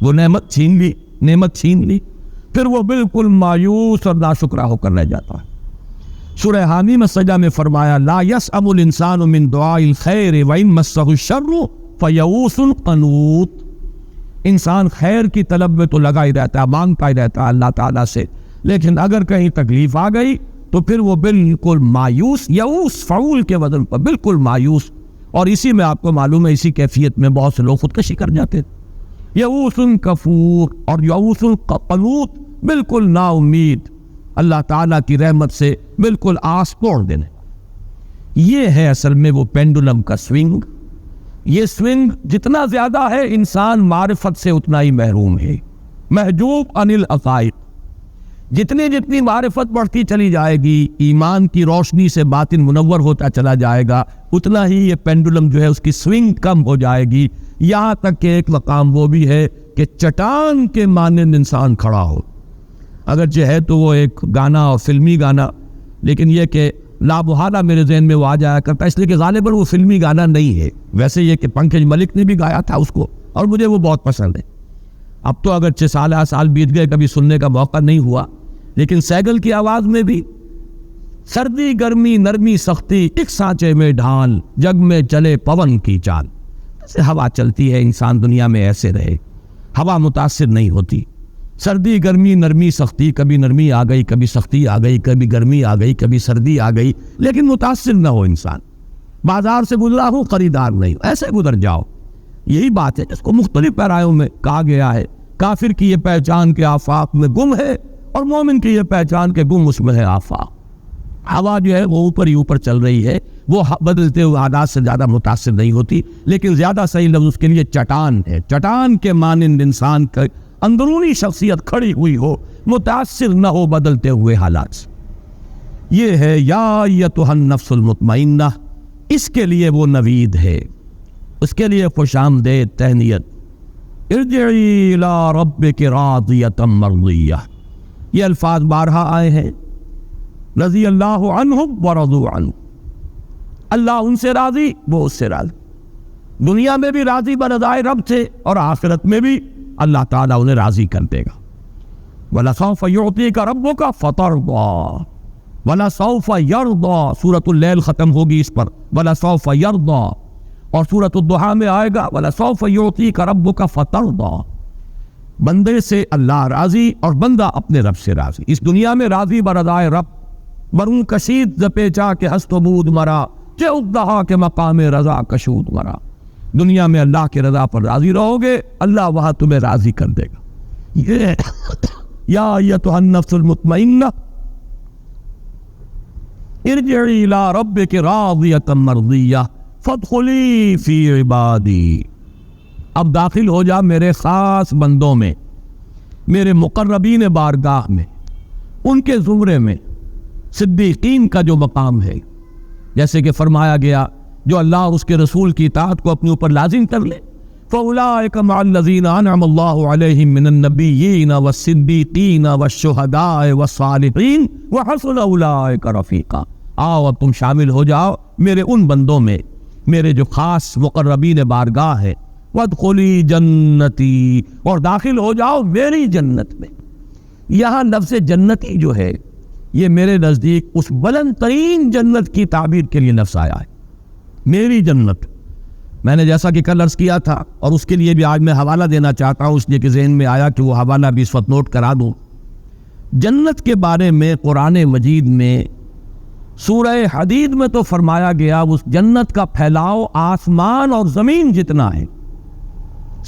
وہ نعمت چھین لی، پھر وہ بالکل مایوس اور ناشکرا ہو کر رہ جاتا ہے۔ سورہ حامیم السجدہ میں فرمایا لا یسأم الانسان من دعاء الخیر وان مسہ الشر فیئوس قنوط، انسان خیر کی طلب میں تو لگا ہی رہتا ہے، مانگتا ہی رہتا ہے اللہ تعالیٰ سے، لیکن اگر کہیں تکلیف آ گئی تو پھر وہ بالکل مایوس، یئوس فعول کے وزن پر بالکل مایوس، اور اسی میں آپ کو معلوم ہے اسی کیفیت میں بہت سے لوگ خودکشی کر جاتے ہیں۔ یئوس کفور اور یئوس قنوط، بالکل نا امید، اللہ تعالیٰ کی رحمت سے بالکل آس توڑ دینے۔ یہ ہے اصل میں وہ پینڈولم کا سوئنگ۔ یہ سوئنگ جتنا زیادہ ہے انسان معرفت سے اتنا ہی محروم ہے، محجوب عن الحقائق۔ جتنی معرفت بڑھتی چلی جائے گی، ایمان کی روشنی سے باطن منور ہوتا چلا جائے گا، اتنا ہی یہ پینڈولم جو ہے اس کی سوئنگ کم ہو جائے گی، یہاں تک کہ ایک مقام وہ بھی ہے کہ چٹان کے مانند انسان کھڑا ہو۔ اگرچہ ہے تو وہ ایک گانا اور فلمی گانا، لیکن یہ کہ لامحالہ میرے ذہن میں وہ آ جایا کرتا ہے، اس لیے کہ غالباً وہ فلمی گانا نہیں ہے، ویسے یہ کہ پنکج ملک نے بھی گایا تھا اس کو اور مجھے وہ بہت پسند ہے۔ اب تو اگر 6 سال بیت گئے، کبھی سننے کا موقع نہیں ہوا، لیکن سیگل کی آواز میں بھی سردی گرمی نرمی سختی ایک سانچے میں ڈھال، جگ میں چلے پون کی چال۔ ایسے ہوا چلتی ہے، انسان دنیا میں ایسے رہے، ہوا متاثر نہیں ہوتی۔ سردی گرمی نرمی سختی، کبھی نرمی آ گئی، کبھی سختی آ گئی، کبھی گرمی آ گئی، کبھی سردی آ گئی، لیکن متاثر نہ ہو انسان۔ بازار سے گزرا ہوں، خریدار نہیں ہو، ایسے گزر جاؤ۔ یہی بات ہے جس کو مختلف پیرایوں میں کہا گیا ہے، کافر کی یہ پہچان کے آفاق میں گم ہے اور مومن کی یہ پہچان کے گم اس میں ہے آفاق۔ ہوا جو ہے وہ اوپر ہی اوپر چل رہی ہے، وہ بدلتے ہوئے حالات سے زیادہ متاثر نہیں ہوتی، لیکن زیادہ صحیح لفظ اس کے لیے چٹان ہے۔ چٹان کے مانند انسان کا اندرونی شخصیت کھڑی ہوئی ہو، متاثر نہ ہو بدلتے ہوئے حالات سے۔ یہ ہے یا ایتھا النفس المطمئنہ، اس کے لیے وہ نوید ہے، اس کے لیے خوش آمدید تہنیت۔ ارجعی الی ربک راضیۃ مرضیہ، یہ الفاظ بارہا آئے ہیں۔ رضی اللہ عنہم ورضوا عنہ، اللہ ان سے راضی، وہ اس سے راضی۔ دنیا میں بھی راضی برضائے رب تھے اور آخرت میں بھی اللہ تعالیٰ انہیں راضی کر دے گا۔ وَلَسَوْفَ يُعْطِيكَ رَبُّكَ فَتَرْضَىٰ وَلَسَوْفَ يَرْضَىٰ، سورۃ اللیل ختم ہوگی اس پر، وَلَسَوْفَ يَرْضَىٰ، اور سورۃ الضحیٰ میں آئے گا وَلَسَوْفَ يُعْطِيكَ رَبُّكَ فَتَرْضَىٰ۔ بندے سے اللہ راضی اور بندہ اپنے رب سے راضی۔ اس دنیا میں راضی برضائے رب، برون کشید ز پیچا کے ہست و بود مرا، چہ اقدہا کے مقام رضا کشود مرا۔ دنیا میں اللہ کے رضا پر راضی رہو گے، اللہ وہاں تمہیں راضی کر دے گا۔ یہ یا ایتھا النفس المطمئنہ ارجعی الی ربک راضیۃ مرضیہ فادخلی فی عبادی، اب داخل ہو جا میرے خاص بندوں میں، میرے مقربین بارگاہ میں، ان کے زمرے میں۔ صدیقین کا جو مقام ہے، جیسے کہ فرمایا گیا جو اللہ اور اس کے رسول کی اطاعت کو اپنے اوپر لازم کر لے، فَأُولَٰئِكَ مَعَ الَّذِينَ أَنْعَمَ اللَّهُ عَلَيْهِم مِّنَ النَّبِيِّينَ وَالصِّدِّيقِينَ وَالشُّهَدَاءِ وَالصَّالِحِينَ وَحَسُنَ أُولَٰئِكَ رَفِيقًا۔ آؤ اب تم شامل ہو جاؤ میرے ان بندوں میں، میرے جو خاص مقربین بارگاہ ہے۔ وَادْخُلِي جَنَّتِي، اور داخل ہو جاؤ میری جنت میں۔ یہاں لفظ جنتی جو ہے یہ میرے نزدیک اس بلند ترین جنت کی تعبیر کے لیے لفظ آیا ہے، میری جنت۔ میں نے جیسا کہ کل عرض کیا تھا اور اس کے لیے بھی آج میں حوالہ دینا چاہتا ہوں، اس لیے کہ ذہن میں آیا کہ وہ حوالہ بھی اس وقت نوٹ کرا دوں۔ جنت کے بارے میں قرآن مجید میں سورہ حدید میں تو فرمایا گیا اس جنت کا پھیلاؤ آسمان اور زمین جتنا ہے۔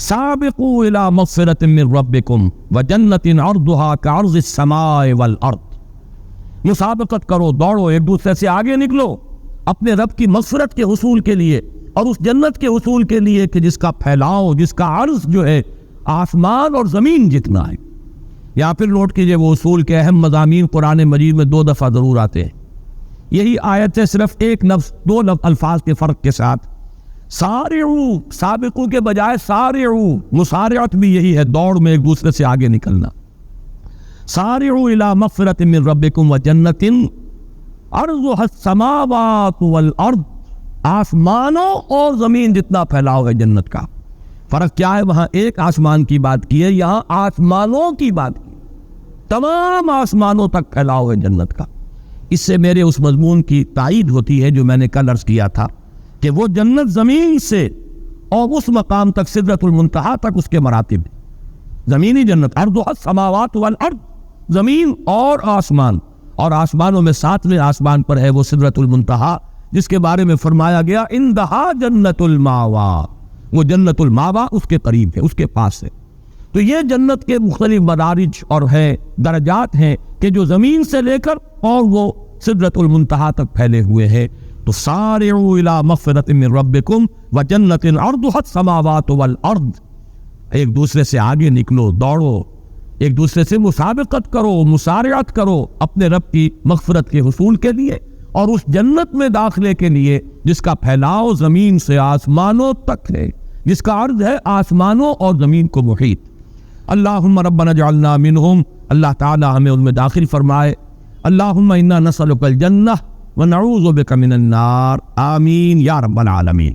سابقوا الی مغفرۃ من ربکم وجنۃ عرضھا کعرض السماء والارض، مسابقت کرو، دوڑو، ایک دوسرے سے آگے نکلو اپنے رب کی مغفرت کے حصول کے لیے اور اس جنت کے حصول کے لیے کہ جس کا پھیلاؤ، جس کا عرض جو ہے آسمان اور زمین جتنا ہے۔ یا پھر نوٹ کیجئے وہ اصول کے اہم مضامین قرآن مجید میں 2 دفعہ ضرور آتے ہیں۔ یہی آیت ہے صرف ایک لفظ، 2 الفاظ کے فرق کے ساتھ، سارعو، سابقوں کے بجائے سارعو، مسارعت بھی یہی ہے، دوڑ میں ایک دوسرے سے آگے نکلنا۔ سارعوا الی مغفرۃ من ربکم وجنۃ عرضھا السماوات والارض، آسمانوں اور زمین جتنا پھیلاؤ ہے جنت کا۔ فرق کیا ہے؟ وہاں ایک آسمان کی بات کی ہے، یہاں آسمانوں کی بات کی، تمام آسمانوں تک پھیلاؤ ہے جنت کا۔ اس سے میرے اس مضمون کی تائید ہوتی ہے جو میں نے کل عرض کیا تھا کہ وہ جنت زمین سے اور اس مقام تک سدرۃ المنتہا تک اس کے مراتب، زمینی جنت عرضھا السماوات والارض، زمین اور آسمان، اور آسمانوں میں 7ویں آسمان پر ہے وہ سدرۃ المنتہا، جس کے بارے میں فرمایا گیا اندہا جنت الماوا، وہ جنت الماوا اس کے قریب ہے، اس کے پاس ہے۔ تو یہ جنت کے مختلف مدارج اور ہے درجات ہیں کہ جو زمین سے لے کر اور وہ سدرۃ المنتہا تک پھیلے ہوئے ہیں۔ تو سارعوا الی مغفرۃ من ربکم وجنۃ عرضھا السماوات والارض، ایک دوسرے سے آگے نکلو، دوڑو، ایک دوسرے سے مسابقت کرو، مسارعت کرو اپنے رب کی مغفرت کے حصول کے لیے اور اس جنت میں داخلے کے لیے جس کا پھیلاؤ زمین سے آسمانوں تک ہے، جس کا عرض ہے آسمانوں اور زمین کو محیط۔ اللہم ربنا اجعلنا منہم، اللہ تعالی ہمیں ان میں داخل فرمائے۔ اللہم انا نسألک الجنہ ونعوذ بک من النار، آمین یا رب العالمین۔